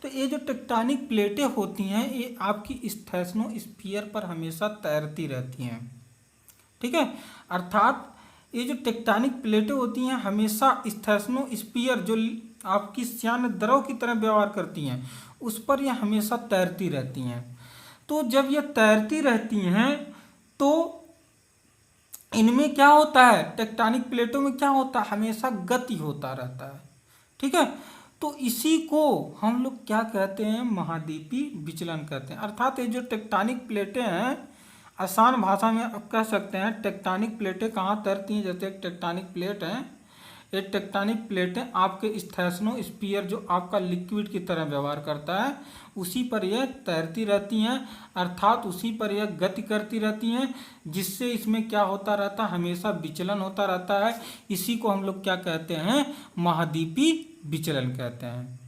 तो ये जो टेक्टोनिक प्लेटें होती हैं, ये आपकी स्टेथोस्फीयर पर हमेशा तैरती रहती हैं, ठीक है। अर्थात ये जो टेक्टोनिक प्लेटें होती हैं, हमेशा स्टेथोस्फीयर जो आपकी श्यान द्रव की तरह व्यवहार करती हैं, उस पर यह हमेशा तैरती रहती हैं। तो जब ये तैरती रहती हैं तो इनमें क्या होता है, टेक्टोनिक प्लेटों में क्या होता है, हमेशा गति होता रहता है, ठीक है। तो इसी को हम लोग क्या कहते हैं, महाद्वीपीय विचलन कहते हैं। अर्थात ये जो टेक्टोनिक प्लेटें हैं, आसान भाषा में आप कह सकते हैं टेक्टोनिक प्लेटें कहाँ तैरती हैं। जैसे एक टेक्टोनिक प्लेट है, ये टेक्टोनिक प्लेटें आपके स्टेथोस्फीयर जो आपका लिक्विड की तरह व्यवहार करता है, उसी पर यह तैरती रहती हैं, अर्थात उसी पर यह गति करती रहती हैं, जिससे इसमें क्या होता रहता है, हमेशा विचलन होता रहता है। इसी को हम लोग क्या कहते हैं, महाद्वीपीय विचलन कहते हैं,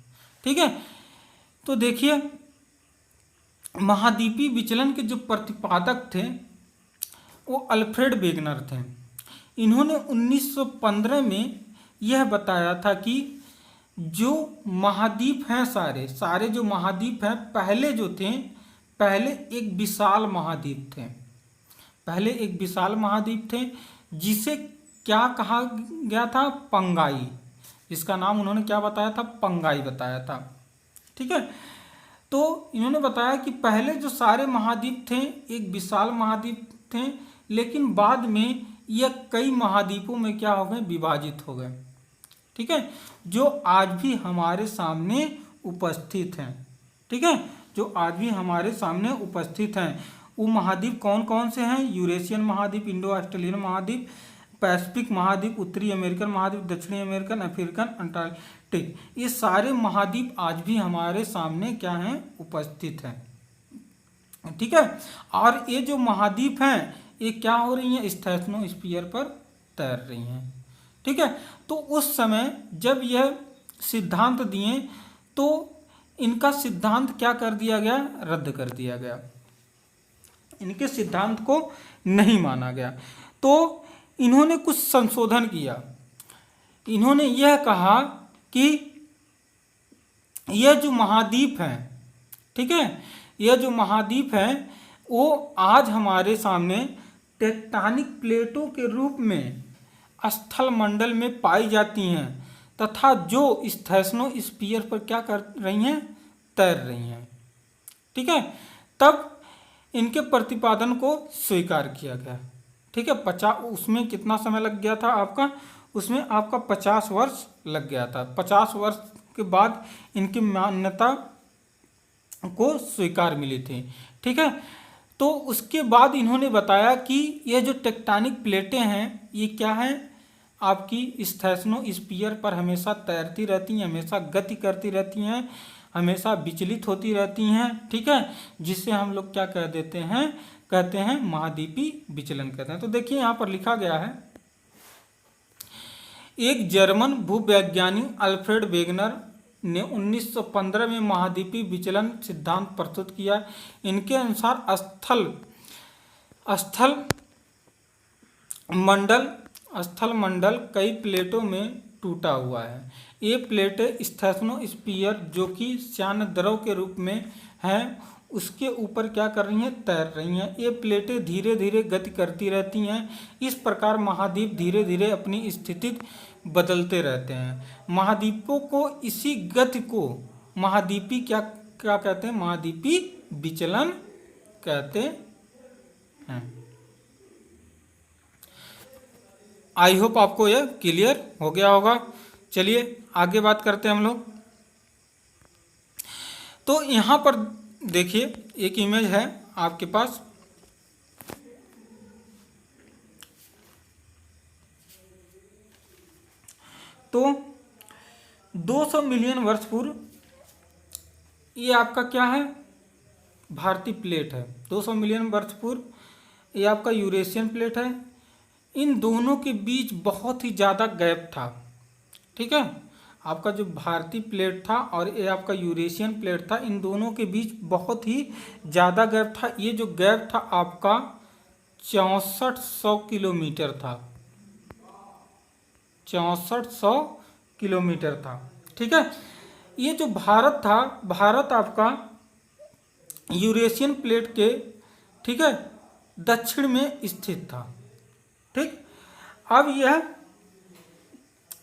ठीक है। तो देखिए, महाद्वीपीय विचलन के जो प्रतिपादक थे वो अल्फ्रेड वेगनर थे। इन्होंने 1915 में यह बताया था कि जो महाद्वीप हैं, सारे जो महाद्वीप हैं, पहले एक विशाल महाद्वीप थे, जिसे क्या कहा गया था, पंगाई। इसका नाम उन्होंने क्या बताया था, पंगाई बताया था, ठीक है। तो इन्होंने बताया कि पहले जो सारे महाद्वीप थे एक विशाल महाद्वीप थे, लेकिन बाद में यह कई महाद्वीपों में क्या हो गए, विभाजित हो गए, ठीक है, जो आज भी हमारे सामने उपस्थित हैं, ठीक है, जो आज भी हमारे सामने उपस्थित हैं। वो महाद्वीप कौन कौन से हैं, यूरेशियन महाद्वीप, इंडो ऑस्ट्रेलियन महाद्वीप, पैसिफिक महाद्वीप, उत्तरी अमेरिकन महाद्वीप, दक्षिणी अमेरिकन, अफ्रीकन, अंटार्कटिक, ये सारे महाद्वीप आज भी हमारे सामने क्या हैं, उपस्थित हैं, ठीक है। और ये जो महाद्वीप हैं ये क्या हो रही हैं, स्टेथोस्फीयर पर तैर रही हैं, ठीक है। तो उस समय जब यह सिद्धांत दिए तो इनका सिद्धांत क्या कर दिया गया, रद्द कर दिया गया, इनके सिद्धांत को नहीं माना गया। तो इन्होंने कुछ संशोधन किया। इन्होंने यह कहा कि यह जो महाद्वीप हैं, ठीक है, यह जो महाद्वीप हैं वो आज हमारे सामने टेक्टोनिक प्लेटों के रूप में स्थल मंडल में पाई जाती हैं, तथा जो स्टेथोस्फीयर पर क्या कर रही हैं, तैर रही हैं, ठीक है। तब इनके प्रतिपादन को स्वीकार किया गया, ठीक है। 50 उसमें कितना समय लग गया था आपका, उसमें आपका 50 वर्ष लग गया था। 50 वर्ष के बाद इनकी मान्यता को स्वीकार मिली थी, ठीक है। तो उसके बाद इन्होंने बताया कि ये जो टेक्टोनिक प्लेटें हैं ये क्या हैं, आपकी स्टेथनोस्फीयर पर हमेशा तैरती रहती हैं, हमेशा गति करती रहती हैं, हमेशा विचलित होती रहती हैं, ठीक है। जिससे हम लोग क्या कह देते हैं, कहते हैं महाद्वीपीय विचलन कहते हैं। तो देखिए यहाँ पर लिखा गया है, एक जर्मन भूवैज्ञानिक अल्फ्रेड वेगनर ने 1915 में महाद्वीपीय विचलन सिद्धांत प्रस्तुत किया। इनके अनुसार स्थल मंडल कई प्लेटों में टूटा हुआ है। ये प्लेटें स्टेथनोस्फीयर जो कि श्यान द्रव के रूप में है उसके ऊपर क्या कर रही हैं, तैर रही हैं। ये प्लेटें धीरे धीरे गति करती रहती हैं। इस प्रकार महाद्वीप धीरे धीरे अपनी स्थिति बदलते रहते हैं। महाद्वीपों को इसी गति को महाद्वीपीय क्या कहते हैं, महाद्वीपीय विचलन कहते हैं। आई होप आपको यह क्लियर हो गया होगा। चलिए आगे बात करते हैं हम लोग। तो यहाँ पर देखिए एक इमेज है आपके पास, तो 200 मिलियन वर्ष पूर्व ये आपका क्या है, भारतीय प्लेट है। 200 मिलियन वर्ष पूर्व ये आपका यूरेशियन प्लेट है। इन दोनों के बीच बहुत ही ज़्यादा गैप था, ठीक है। आपका जो भारतीय प्लेट था और ये आपका यूरेशियन प्लेट था, इन दोनों के बीच बहुत ही ज़्यादा गैप था। ये जो गैप था आपका 6400 किलोमीटर था, 6400 किलोमीटर था, ठीक है। ये जो भारत था, भारत आपका यूरेशियन प्लेट के, ठीक है, दक्षिण में स्थित था, ठीक। अब यह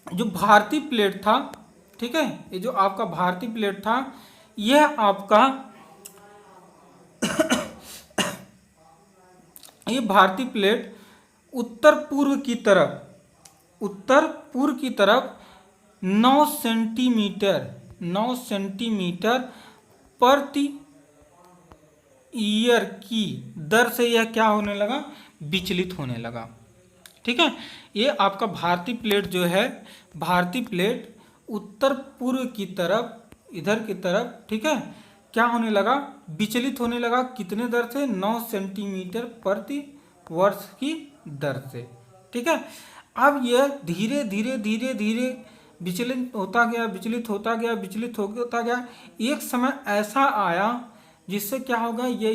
जो भारतीय प्लेट था, ठीक है, ये जो आपका भारतीय प्लेट था, यह आपका ये भारतीय प्लेट उत्तर पूर्व की तरफ 9 सेंटीमीटर प्रति ईयर की दर से यह क्या होने लगा, विचलित होने लगा, ठीक है। ये आपका भारतीय प्लेट जो है, भारतीय प्लेट उत्तर पूर्व की तरफ, इधर की तरफ, ठीक है, क्या होने लगा, विचलित होने लगा। कितने दर से, 9 सेंटीमीटर प्रति वर्ष की दर से, ठीक है। अब यह धीरे धीरे विचलित होता गया। एक समय ऐसा आया जिससे क्या होगा, यह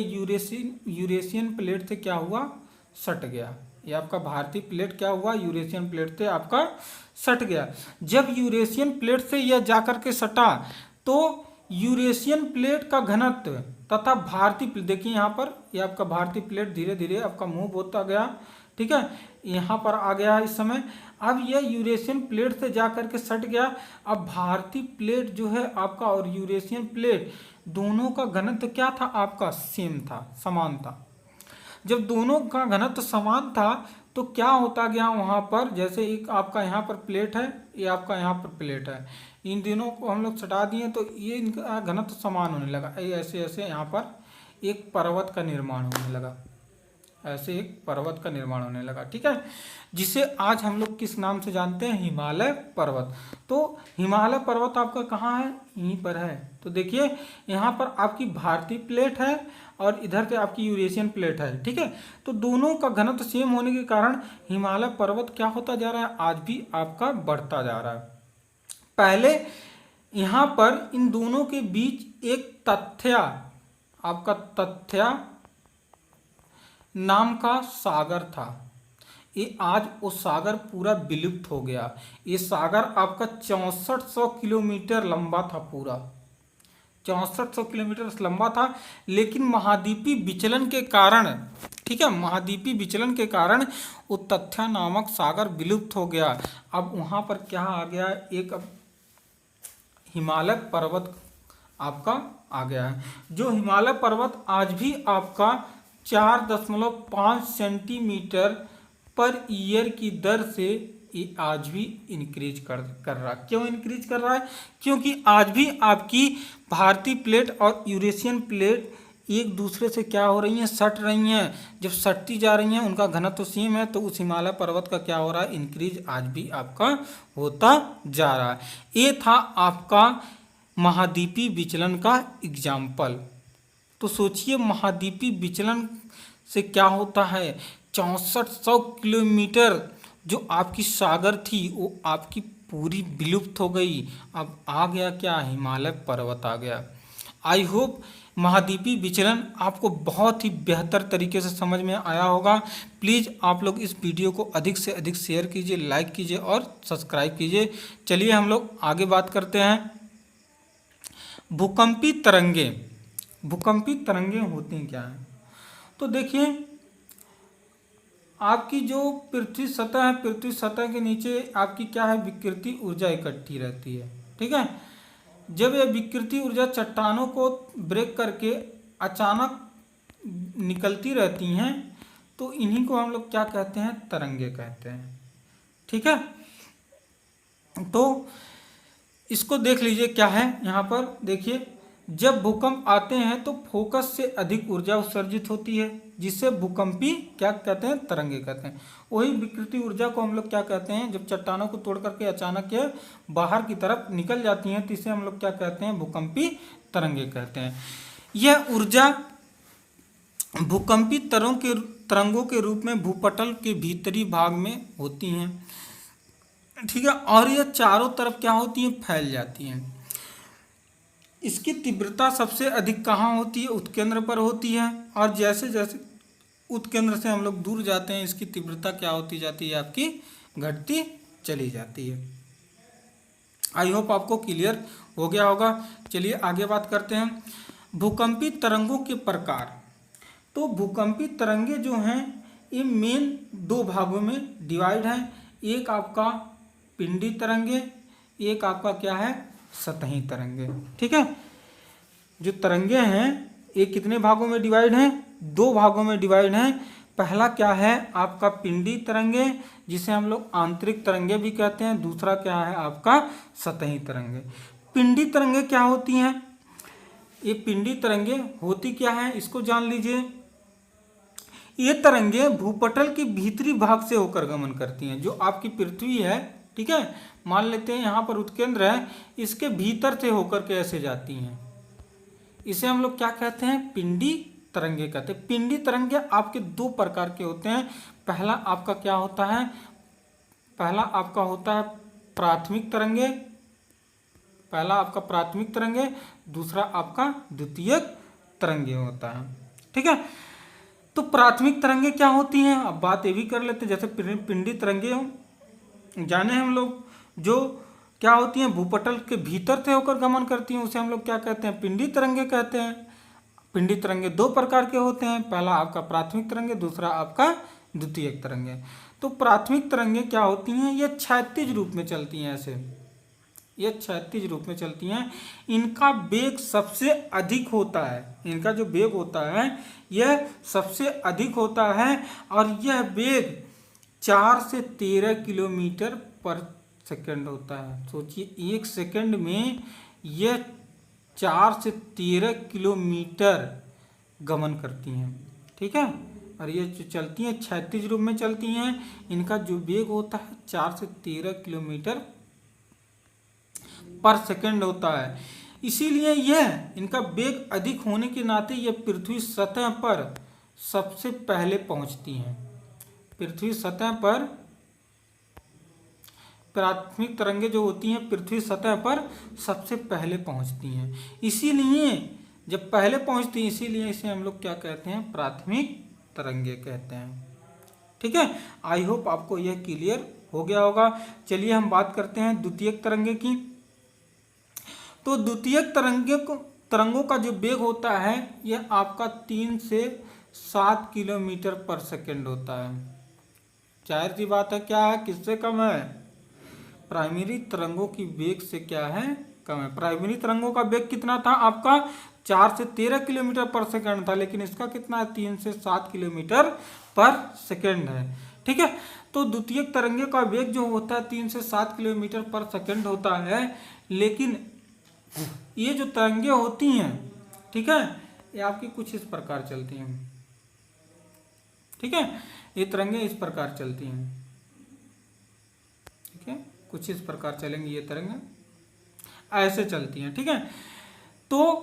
यूरेशियन प्लेट से क्या हुआ, सट गया। ये आपका भारतीय प्लेट क्या हुआ, यूरेशियन प्लेट से आपका सट गया। जब यूरेशियन प्लेट से यह जाकर के सटा तो यूरेशियन प्लेट का घनत्व तथा भारतीय प्लेट, देखिए यहाँ पर ये आपका भारतीय प्लेट धीरे धीरे आपका मूव होता गया, ठीक है, यहाँ पर आ गया इस समय। अब यह यूरेशियन प्लेट से जाकर के सट गया। अब भारतीय प्लेट जो है आपका और यूरेशियन प्लेट दोनों का घनत्व क्या था, आपका सेम था, समान था। जब दोनों का घनत्व समान था तो क्या होता गया वहाँ पर, जैसे एक आपका यहाँ पर प्लेट है, ये आपका यहाँ पर प्लेट है, इन दोनों को हम लोग सटा दिए तो ये इनका घनत्व समान होने लगा। ऐसे ऐसे यहाँ पर एक पर्वत का निर्माण होने लगा, ऐसे एक पर्वत का निर्माण होने लगा, ठीक है, जिसे आज हम लोग किस नाम से जानते हैं, हिमालय पर्वत। तो हिमालय पर्वत आपका कहाँ है, यहीं पर है। तो देखिए यहाँ पर आपकी भारतीय प्लेट है और इधर से आपकी यूरेशियन प्लेट है, ठीक है। तो दोनों का घनत्व सेम होने के कारण हिमालय पर्वत क्या होता जा रहा है, आज भी आपका बढ़ता जा रहा है। पहले यहाँ पर इन दोनों के बीच एक तथ्या, आपका तथ्या नाम का सागर था। ये आज वो सागर पूरा विलुप्त हो गया। ये सागर आपका 6400 किलोमीटर लंबा था, पूरा 6400 किलोमीटर लंबा था। लेकिन महाद्वीपीय विचलन के कारण, ठीक है, महाद्वीपीय विचलन के कारण वो तथ्या नामक सागर विलुप्त हो गया। अब वहाँ पर क्या आ गया, एक हिमालय पर्वत आपका आ गया है। जो हिमालय पर्वत आज भी आपका 4.5 सेंटीमीटर पर ईयर की दर से ये आज भी इंक्रीज कर रहा। क्यों इंक्रीज कर रहा है? क्योंकि आज भी आपकी भारतीय प्लेट और यूरेशियन प्लेट एक दूसरे से क्या हो रही हैं, सट रही हैं। जब सटती जा रही हैं, उनका घनत्व सेम है, तो उस हिमालय पर्वत का क्या हो रहा है, इंक्रीज आज भी आपका होता जा रहा है। ये था आपका महाद्वीपीय विचलन का एग्जाम्पल। तो सोचिए महाद्वीपीय विचलन से क्या होता है, 6400 किलोमीटर जो आपकी सागर थी वो आपकी पूरी विलुप्त हो गई। अब आ गया क्या, हिमालय पर्वत आ गया। आई होप महाद्वीपीय विचलन आपको बहुत ही बेहतर तरीके से समझ में आया होगा। प्लीज़ आप लोग इस वीडियो को अधिक से अधिक शेयर कीजिए, लाइक कीजिए और सब्सक्राइब कीजिए। चलिए हम लोग आगे बात करते हैं। भूकंपीय तरंगे। भूकंपीय तरंगे होती क्या हैं? तो देखिए, आपकी जो पृथ्वी सतह है, पृथ्वी सतह के नीचे आपकी क्या है, विकृति ऊर्जा इकट्ठी रहती है। ठीक है, जब यह विकृति ऊर्जा चट्टानों को ब्रेक करके अचानक निकलती रहती हैं, तो इन्हीं को हम लोग क्या कहते हैं, तरंगे कहते हैं। ठीक है, तो इसको देख लीजिए क्या है यहाँ पर। देखिए, जब भूकंप आते हैं तो फोकस से अधिक ऊर्जा उत्सर्जित होती है, जिससे भूकंपी क्या कहते हैं, तरंगे कहते हैं। वही विकृति ऊर्जा को हम लोग क्या कहते हैं, जब चट्टानों को तोड़ करके अचानक ये बाहर की तरफ निकल जाती हैं, तो इसे हम लोग क्या कहते हैं, भूकंपी तरंगे कहते हैं। यह ऊर्जा भूकंपी तरंगों के रूप में भूपटल के भीतरी भाग में होती हैं। ठीक है, और यह चारों तरफ क्या होती हैं, फैल जाती हैं। इसकी तीव्रता सबसे अधिक कहाँ होती है, उत्केंद्र पर होती है, और जैसे जैसे उत्केंद्र से हम लोग दूर जाते हैं, इसकी तीव्रता क्या होती जाती है, आपकी घटती चली जाती है। आई होप आपको क्लियर हो गया होगा। चलिए आगे बात करते हैं। भूकंपी तरंगों के प्रकार। तो भूकंपी तरंगे जो हैं ये मेन दो भागों में डिवाइड हैं। एक आपका पिंडी तरंगे, एक आपका क्या है, सतही तरंगे। ठीक है, जो तरंगे हैं ये कितने भागों में डिवाइड हैं, दो भागों में डिवाइड हैं। पहला क्या है आपका पिंडी तरंगे, जिसे हम लोग आंतरिक तरंगे भी कहते हैं। दूसरा क्या है आपका सतही तरंगे। पिंडी तरंगे क्या होती हैं, ये पिंडी तरंगे होती क्या है, इसको जान लीजिए। ये तरंगे भूपटल के भीतरी भाग से होकर गमन करती हैं। जो आपकी पृथ्वी है, ठीक है, मान लेते हैं यहाँ पर उत्केंद्र है, इसके भीतर से होकर के ऐसे जाती हैं। इसे हम लोग क्या कहते हैं, पिंडी तरंगे कहते हैं। पिंडी तरंगे आपके दो प्रकार के होते हैं। पहला आपका क्या होता है, पहला आपका होता है प्राथमिक तरंगे, पहला आपका प्राथमिक तरंगे, दूसरा आपका द्वितीयक तरंगे होता है। ठीक है, तो प्राथमिक तरंगे क्या होती हैं, अब बात ये भी कर लेते हैं। जैसे पिंडी तरंगे जाने हम लोग, जो क्या होती हैं, भूपटल के भीतर से होकर गमन करती हैं, उसे हम लोग क्या कहते हैं, पिंडी तरंगे कहते हैं। पिंडी तरंगे दो प्रकार के होते हैं, पहला आपका प्राथमिक तरंगे, दूसरा आपका द्वितीयक तरंगे। तो प्राथमिक तरंगे क्या होती हैं, ये क्षैतिज रूप में चलती हैं। ऐसे ये क्षैतिज रूप में चलती हैं। इनका वेग सबसे अधिक होता है, इनका जो वेग होता है यह सबसे अधिक होता है, और यह वेग 4 से 13 किलोमीटर पर सेकंड होता है। सोचिए, एक सेकंड में यह 4 से 13 किलोमीटर गमन करती हैं। ठीक है, और ये जो चलती हैं क्षैतिज रूप में चलती हैं, इनका जो वेग होता है 4 से 13 किलोमीटर पर सेकंड होता है। इसीलिए यह इनका वेग अधिक होने के नाते यह पृथ्वी सतह पर सबसे पहले पहुंचती हैं। पृथ्वी सतह पर प्राथमिक तरंगे जो होती हैं पृथ्वी सतह पर सबसे पहले पहुंचती हैं। इसीलिए जब पहले पहुंचती हैं, इसीलिए इसे हम लोग क्या कहते हैं, प्राथमिक तरंगे कहते हैं। ठीक है, आई होप आपको यह क्लियर हो गया होगा। चलिए हम बात करते हैं द्वितीयक तरंगे की। तो द्वितीयक तरंगों का जो वेग होता है यह आपका 3 से 7 किलोमीटर पर सेकंड होता है। जाहिर सी बात है, क्या है, किससे कम है, प्राइमरी तरंगों की वेग से क्या है, कम है। प्राइमरी तरंगों का वेग कितना था आपका, 4 से 13 किलोमीटर पर सेकंड था, लेकिन इसका कितना है, 3 से 7 किलोमीटर पर सेकंड है। ठीक है। तो द्वितीयक तरंगे का वेग जो होता है 3 से 7 किलोमीटर पर सेकंड होता है, लेकिन ये जो तरंगे होती हैं, ठीक है, ये आपकी कुछ इस प्रकार चलती हैं, ठीक है, ये तरंगे इस प्रकार चलती हैं, ठीक है, कुछ इस प्रकार चलेंगी, ये तरंगे ऐसे चलती हैं, ठीक है। तो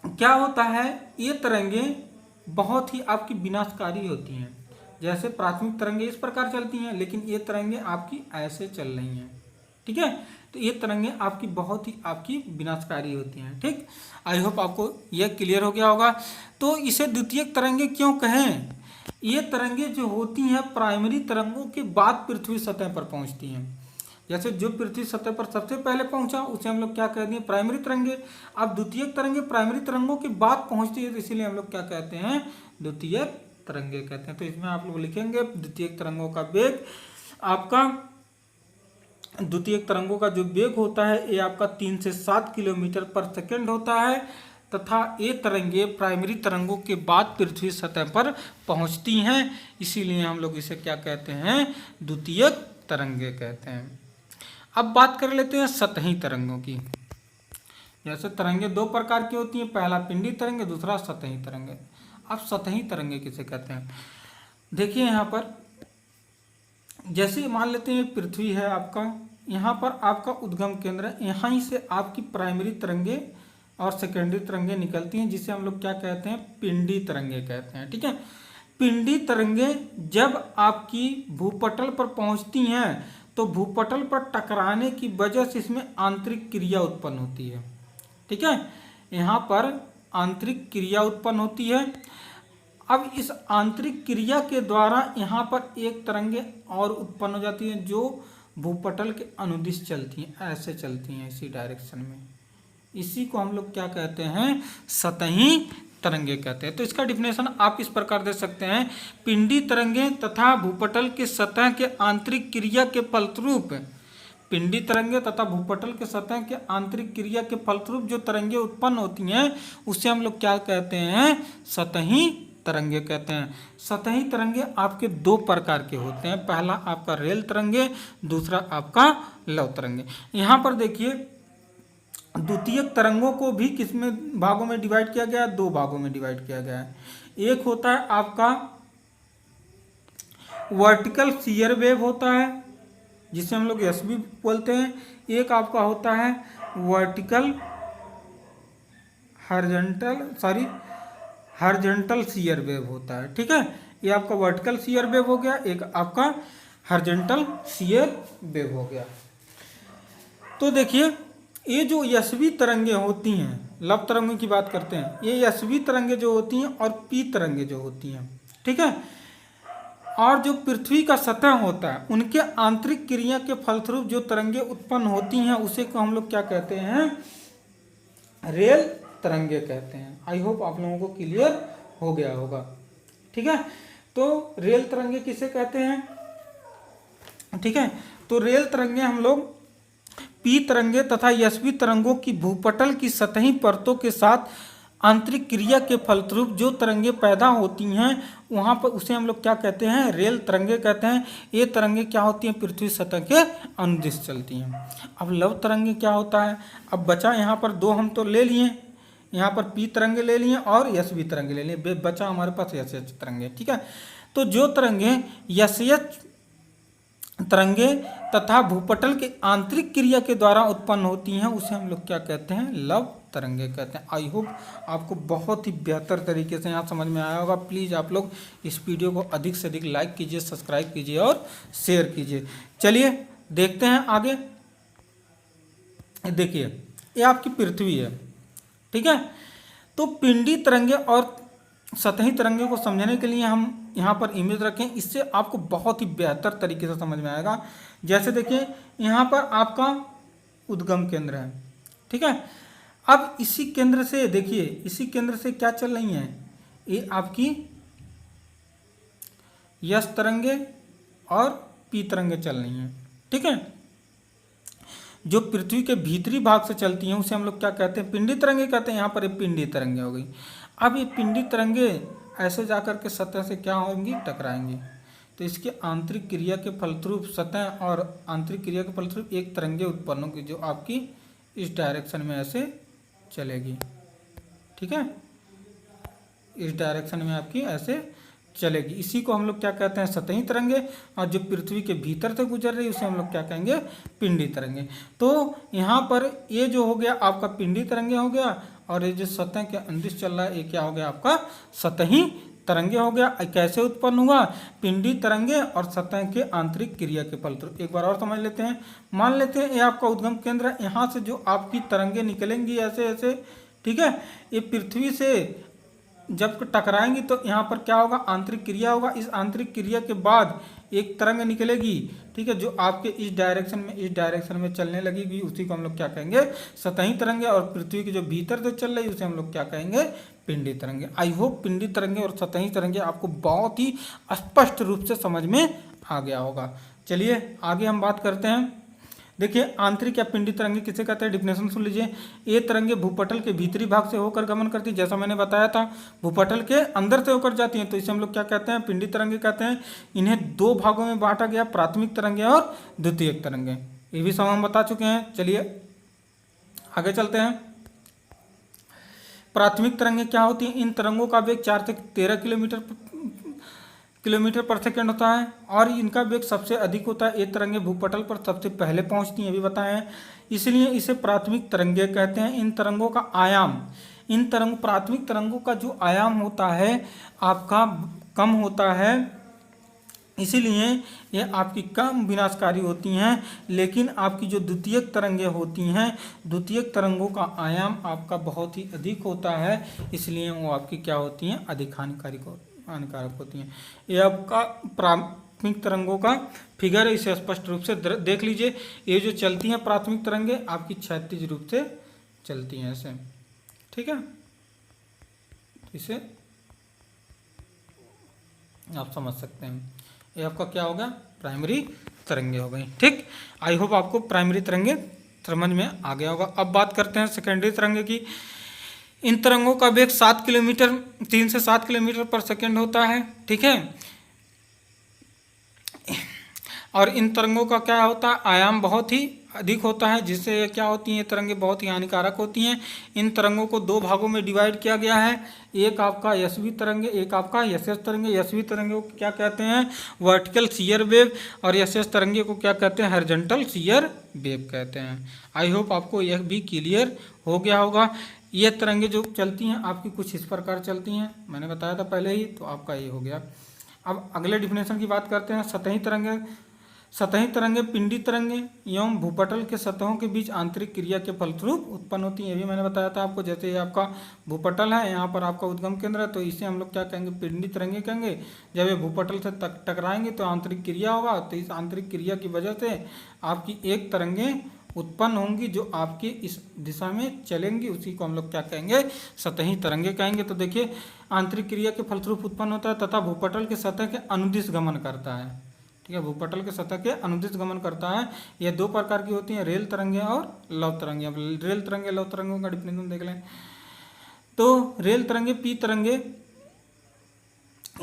क्या होता है, ये तरंगे बहुत ही आपकी विनाशकारी होती हैं। जैसे प्राथमिक तरंगे इस प्रकार चलती हैं, लेकिन ये तरंगे आपकी ऐसे चल रही हैं, ठीक है। तो ये तरंगे आपकी बहुत ही आपकी विनाशकारी होती हैं, ठीक। आई होप आपको यह क्लियर हो गया होगा। तो इसे द्वितीयक तरंगे क्यों कहें? ये तरंगे जो होती हैं प्राइमरी तरंगों के बाद पृथ्वी सतह पर पहुंचती हैं। जैसे जो पृथ्वी सतह पर सबसे पहले पहुंचा उसे हम लोग क्या कहते हैं, प्राइमरी तरंगे। अब द्वितीयक तरंगे प्राइमरी तरंगों के बाद पहुंचती है, तो इसीलिए हम लोग क्या कहते हैं, द्वितीयक तरंगे कहते हैं। तो इसमें आप लोग लिखेंगे द्वितीयक तरंगों का वेग, आपका द्वितीयक तरंगों का जो वेग होता है ये आपका 3 से 7 किलोमीटर पर सेकंड होता है, तथा ये तरंगे प्राइमरी तरंगों के बाद पृथ्वी सतह पर पहुंचती हैं, इसीलिए हम लोग इसे क्या कहते हैं, द्वितीयक तरंगे कहते हैं। अब बात कर लेते हैं सतही तरंगों की। जैसे तरंगे दो प्रकार की होती हैं, पहला पिंडी तरंगे, दूसरा सतही तरंगे। अब सतही तरंगे किसे कहते हैं, देखिए यहाँ पर जैसे मान लेते हैं पृथ्वी है आपका, यहाँ पर आपका उद्गम केंद्र है, यहाँ ही से आपकी प्राइमरी तरंगे और सेकेंडरी तरंगे निकलती हैं, जिसे हम लोग क्या कहते हैं, पिंडी तरंगे कहते हैं, ठीक है। पिंडी तरंगे जब आपकी भूपटल पर पहुँचती हैं तो भूपटल पर टकराने की वजह से इसमें आंतरिक क्रिया उत्पन्न होती है, ठीक है। यहाँ पर आंतरिक क्रिया उत्पन्न होती है। अब इस आंतरिक क्रिया के द्वारा यहाँ पर एक तरंगे और उत्पन्न हो जाती हैं जो भूपटल के अनुदिश चलती हैं, ऐसे चलती हैं इसी डायरेक्शन में। इसी को हम लोग क्या कहते हैं, सतही तरंगे कहते हैं। तो इसका डिफिनेशन आप इस प्रकार दे सकते हैं, पिंडी तरंगे तथा भूपटल के सतह के आंतरिक क्रिया के फलस्वरूप, पिंडी तरंगे तथा भूपटल के सतह के आंतरिक क्रिया के फलस्वरूप जो तरंगे उत्पन्न होती हैं उसे हम लोग क्या कहते हैं, सतही तरंगे कहते हैं। सतही तरंगे आपके दो प्रकार के होते हैं, पहला आपका रेल तरंगे, दूसरा आपका लव तरंगे। यहाँ पर देखिए द्वितीयक तरंगों को भी किसमें भागों में डिवाइड किया गया है, दो भागों में डिवाइड किया गया है। एक होता है आपका वर्टिकल शियर वेव होता है जिसे हम लोग एसवी बोलते हैं, एक आपका होता है वर्टिकल हॉरिजॉन्टल शियर वेव होता है, ठीक है। ये आपका वर्टिकल शियर वेव हो गया, एक आपका हॉरिजॉन्टल शियर वेव हो गया। तो देखिए ये जो यशवी तरंगे होती हैं, लव तरंगों की बात करते हैं, ये यशवी तरंगे जो होती हैं और पी तरंगे जो होती हैं, ठीक है, और जो पृथ्वी का सतह होता है उनके आंतरिक क्रिया के फलस्वरूप जो तरंगे उत्पन्न होती हैं उसे को हम लोग क्या कहते हैं, रेल तरंगे कहते हैं। आई होप आप लोगों को क्लियर हो गया होगा, ठीक है। तो रेल तरंगे किसे कहते हैं, ठीक है। तो रेल तरंगे हम लोग पी तरंगे तथा यशवी तरंगों की भूपटल की सतही परतों के साथ आंतरिक क्रिया के फलस्वरूप जो तरंगे पैदा होती हैं वहाँ पर उसे हम लोग क्या कहते हैं, रेल तरंगे कहते हैं। ये तरंगे क्या होती हैं, पृथ्वी सतह के अनुदिश चलती हैं। अब लव तरंगे क्या होता है, अब बचा यहाँ पर दो हम तो ले लिए, यहाँ पर पी तरंगे ले लिए और यशवी तरंगे ले लिए, बचा हमारे पास यश तरंगे, ठीक है। तो जो तरंगे यश तरंगे तथा भूपटल के आंतरिक क्रिया के द्वारा उत्पन्न होती हैं उसे हम लोग क्या कहते हैं, लव तरंगे कहते हैं। आई होप आपको बहुत ही बेहतर तरीके से यहाँ समझ में आया होगा। प्लीज़ आप लोग इस वीडियो को अधिक से अधिक लाइक कीजिए, सब्सक्राइब कीजिए और शेयर कीजिए। चलिए देखते हैं आगे। देखिए ये आपकी पृथ्वी है, ठीक है। तो पिंडी तरंगे और सतही तरंगे को समझने के लिए हम यहाँ पर इमेज रखें, इससे आपको बहुत ही बेहतर तरीके से समझ में आएगा। जैसे देखिए यहाँ पर आपका उद्गम केंद्र है, ठीक है। अब इसी केंद्र से देखिए, इसी केंद्र से क्या चल रही हैं, ये आपकी यश तरंगे और पी तरंगे चल रही हैं, ठीक है। जो पृथ्वी के भीतरी भाग से चलती हैं उसे हम लोग क्या कहते हैं, पिंडी तरंगे कहते हैं। यहाँ पर ये पिंडी तरंगे हो गई। अब ये पिंडी तरंगे ऐसे जाकर के सतह से क्या होंगी, टकराएंगी। तो इसके आंतरिक क्रिया के फलस्वरूप सतह और आंतरिक क्रिया के फलस्वरूप एक तरंगे उत्पन्न होगी जो आपकी इस डायरेक्शन में ऐसे चलेगी। ठीक है, इस डायरेक्शन में आपकी ऐसे चलेगी। इसी को हम लोग क्या कहते हैं, सतही तरंगे। और जो पृथ्वी के भीतर से गुजर रही है उसे हम लोग क्या कहेंगे, पिंडी तरंगे। तो यहाँ पर ये जो हो गया आपका पिंडी तरंगे हो गया, और ये जो सतह के अंदिश चल रहा है ये क्या हो गया आपका सतही तरंगे हो गया। कैसे उत्पन्न हुआ, पिंडी तरंगे और सतह के आंतरिक क्रिया के फलस्वरूप। एक बार और समझ लेते हैं। मान लेते हैं ये आपका उद्गम केंद्र है, यहाँ से जो आपकी तरंगे निकलेंगी ऐसे ऐसे, ठीक है, ये पृथ्वी से जब टकराएंगी तो यहाँ पर क्या होगा, आंतरिक क्रिया होगा। इस आंतरिक क्रिया के बाद एक तरंग निकलेगी, ठीक है, जो आपके इस डायरेक्शन में चलने लगेगी, उसी को हम लोग क्या कहेंगे, सतही तरंगे। और पृथ्वी के जो भीतर से चल रही है उसे हम लोग क्या कहेंगे, पिंडी तरंगे। आई होप पिंडी तरंगे और सतही तरंगे आपको बहुत ही स्पष्ट रूप से समझ में आ गया होगा। चलिए आगे हम बात करते हैं। देखिए आंतरिक या पिंडी तरंगे किसे कहते हैं, डिफिनेशन सुन लीजिए। ये तरंगे भूपटल के भीतरी भाग से होकर गमन करती है, जैसा मैंने बताया था भूपटल के अंदर से होकर जाती हैं, तो इसे हम लोग क्या कहते हैं, पिंडी तरंगे कहते हैं। इन्हें दो भागों में बांटा गया, प्राथमिक तरंगे और द्वितीयक तरंगे। ये भी सब हम बता चुके हैं। चलिए आगे चलते हैं। प्राथमिक तरंगे क्या होती हैं, इन तरंगों का वेग 4 से 13 किलोमीटर पर सेकेंड होता है और इनका वेग सबसे अधिक होता है। ये तरंगे भूपटल पर सबसे पहले पहुंचती हैं, अभी बताएं, इसलिए इसे प्राथमिक तरंगे कहते हैं। इन तरंगों का आयाम, प्राथमिक तरंगों का जो आयाम होता है आपका कम होता है, इसीलिए ये आपकी कम विनाशकारी होती हैं। लेकिन आपकी जो द्वितीयक तरंगे होती हैं, द्वितीयक तरंगों का आयाम आपका बहुत ही अधिक होता है, इसलिए वो आपकी क्या होती हैं, अधिक हानिकारक होती हैं। ये आपका प्राथमिक तरंगों का फिगर है, इसे स्पष्ट रूप से देख लीजिए। ये जो चलती हैं प्राथमिक तरंगे आपकी क्षैतिज रूप से चलती हैं ऐसे, ठीक है, इसे आप समझ सकते हैं। ये आपका क्या होगा, प्राइमरी तरंगे हो गई। ठीक, आई होप आपको प्राइमरी तरंगे समझ में आ गया होगा। अब बात करते हैं सेकेंडरी तरंगे की। इन तरंगों का वेग 3 से 7 किलोमीटर पर सेकेंड होता है, ठीक है, और इन तरंगों का क्या होता है, आयाम बहुत ही अधिक होता है, जिससे क्या होती हैं, ये तरंगे बहुत ही हानिकारक होती हैं। इन तरंगों को दो भागों में डिवाइड किया गया है, एक आपका यशवी तरंगे, एक आपका यशस तरंगे। यशवी तरंगे को क्या कहते हैं, वर्टिकल शियर वेव, और यशस तरंगे को क्या कहते हैं, हॉरिजॉन्टल शियर वेव कहते हैं। आई होप आपको यह भी क्लियर हो गया होगा। ये तरंगे जो चलती हैं आपकी कुछ इस प्रकार चलती हैं, मैंने बताया था पहले ही, तो आपका ये हो गया। अब अगले डिफिनेशन की बात करते हैं। सतही तरंगे पिंडी तरंगे एवं भूपटल के सतहों के बीच आंतरिक क्रिया के फलस्वरूप उत्पन्न होती हैं, ये भी मैंने बताया था आपको। जैसे ये आपका भूपटल है, यहाँ पर आपका उद्गम केंद्र है, तो इसे हम लोग क्या कहेंगे, पिंडी तरंगे कहेंगे। जब ये भूपटल से टकराएंगे तो आंतरिक क्रिया होगा, तो इस आंतरिक क्रिया की वजह से आपकी एक तरंगे उत्पन्न होंगी जो आपके इस दिशा में चलेंगी, उसी को हम लोग क्या कहेंगे, सतही तरंगे कहेंगे। तो देखिए आंतरिक क्रिया के फलस्वरूप उत्पन्न होता है तथा भूपटल के सतह के अनुदिश गमन करता है, ठीक है, भूपटल के सतह के अनुदिश गमन करता है। यह दो प्रकार की होती हैं, रेल तरंगे और लव तरंगे। अब रेल तरंगे लव तरंगों का डिफिनेशन देख लें। तो रेल तरंगे पी तरंगे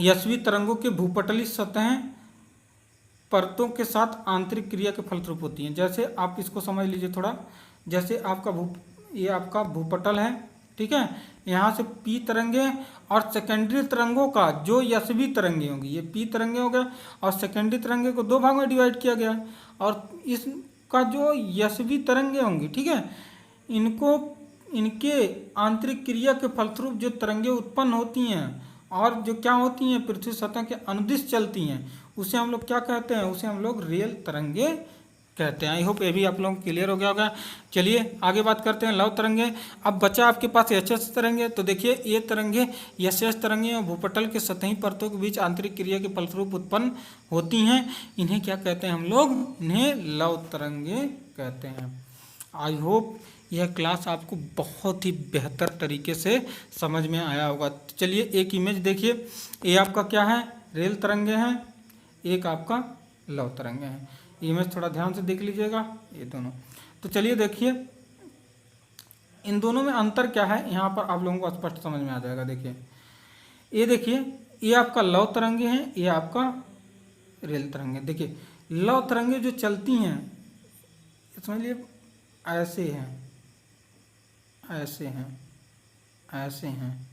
यशवी तरंगों के भूपटली सतह परतों के साथ आंतरिक क्रिया के फलस्वरूप होती हैं। जैसे आप इसको समझ लीजिए थोड़ा, जैसे आपका ये आपका भूपटल है, ठीक है, यहाँ से पी तरंगे और सेकेंडरी तरंगों का जो यशवी तरंगे होंगी, ये पी तरंगे हो गए, और सेकेंडरी तरंगे को दो भागों में डिवाइड किया गया, और इसका जो यशवी तरंगे होंगी, ठीक है, इनके आंतरिक क्रिया के फलस्वरूप जो तरंगे उत्पन्न होती हैं और जो क्या होती हैं, पृथ्वी सतह के अनुदिश चलती हैं, उसे हम लोग क्या कहते हैं, उसे हम लोग रेल तरंगे कहते हैं। आई होप ये भी आप लोगों को क्लियर हो गया होगा। चलिए आगे बात करते हैं लव तरंगे। अब बचा आपके पास यशस तरंगे। तो देखिए ये तरंगे यशस तरंगे और भूपटल के सतही परतों के बीच आंतरिक क्रिया के फलस्वरूप उत्पन्न होती हैं। इन्हें क्या कहते हैं हम लोग, इन्हें लव तरंगे कहते हैं। आई होप यह क्लास आपको बहुत ही बेहतर तरीके से समझ में आया होगा। चलिए एक इमेज देखिए, ये आपका क्या है, रेल तरंगे हैं, एक आपका लव तरंगे हैं। इमेज थोड़ा ध्यान से देख लीजिएगा, ये दोनों। तो चलिए देखिए इन दोनों में अंतर क्या है, यहाँ पर आप लोगों को स्पष्ट समझ में आ जाएगा। देखिए ये देखिए, ये आपका लव तरंगे हैं, ये आपका रेल तरंगे। देखिए लौ तरंगे जो चलती हैं, समझ लिए, ऐसे हैं, ऐसे हैं, ऐसे हैं,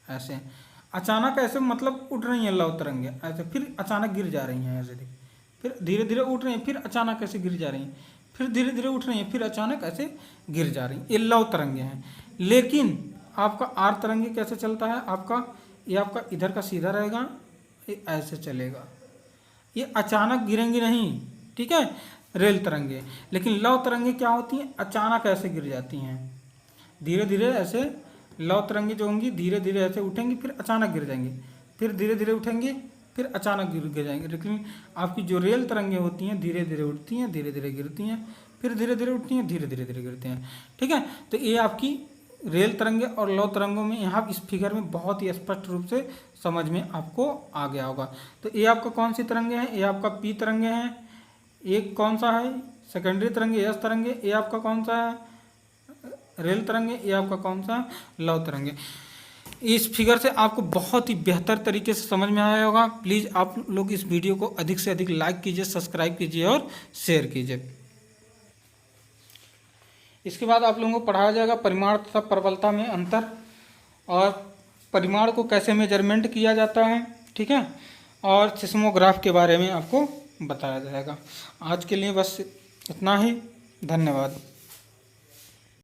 ऐसे हैं, अचानक ऐसे मतलब उठ रही हैं लौ तरंगे ऐसे, फिर अचानक गिर जा रही हैं ऐसे, देखिए फिर धीरे धीरे उठ रही हैं, फिर अचानक ऐसे गिर जा रही हैं, फिर धीरे धीरे उठ रही हैं, फिर अचानक ऐसे गिर जा रही हैं। ये लौ तरंगे हैं। लेकिन आपका आर तरंगे कैसे चलता है आपका, ये आपका इधर का सीधा रहेगा, ये ऐसे चलेगा, ये अचानक गिरेंगी नहीं, ठीक है, रेल तरंगे। लेकिन लौ तरंगे क्या होती हैं, अचानक ऐसे गिर जाती हैं, धीरे धीरे ऐसे लौ तरंगे जो होंगी धीरे धीरे ऐसे उठेंगी, फिर अचानक गिर जाएंगी, फिर धीरे धीरे उठेंगी, फिर अचानक गिर जाएंगे। लेकिन आपकी जो रेल तरंगे होती हैं धीरे धीरे उठती हैं, धीरे धीरे गिरती हैं, फिर धीरे धीरे उठती हैं, धीरे धीरे धीरे गिरती हैं, ठीक है। तो ये आपकी रेल तरंगे और लौ तरंगों में यहाँ इस फिगर में बहुत ही स्पष्ट रूप से समझ में आपको आ गया होगा। तो ये आपका कौन सी तरंगे हैं, ये आपका पी तरंगे हैं, एक कौन सा है सेकेंडरी तरंगे एस तरंगे, ये आपका कौन सा है रेल तरंगे, ये आपका कौन सा लौ तरंगे। इस फिगर से आपको बहुत ही बेहतर तरीके से समझ में आया होगा। प्लीज़ आप लोग इस वीडियो को अधिक से अधिक लाइक कीजिए, सब्सक्राइब कीजिए और शेयर कीजिए। इसके बाद आप लोगों को पढ़ाया जाएगा परिमाण तथा प्रबलता में अंतर और परिमाण को कैसे मेजरमेंट किया जाता है, ठीक है, और सिस्मोग्राफ के बारे में आपको बताया जाएगा। आज के लिए बस इतना ही, धन्यवाद।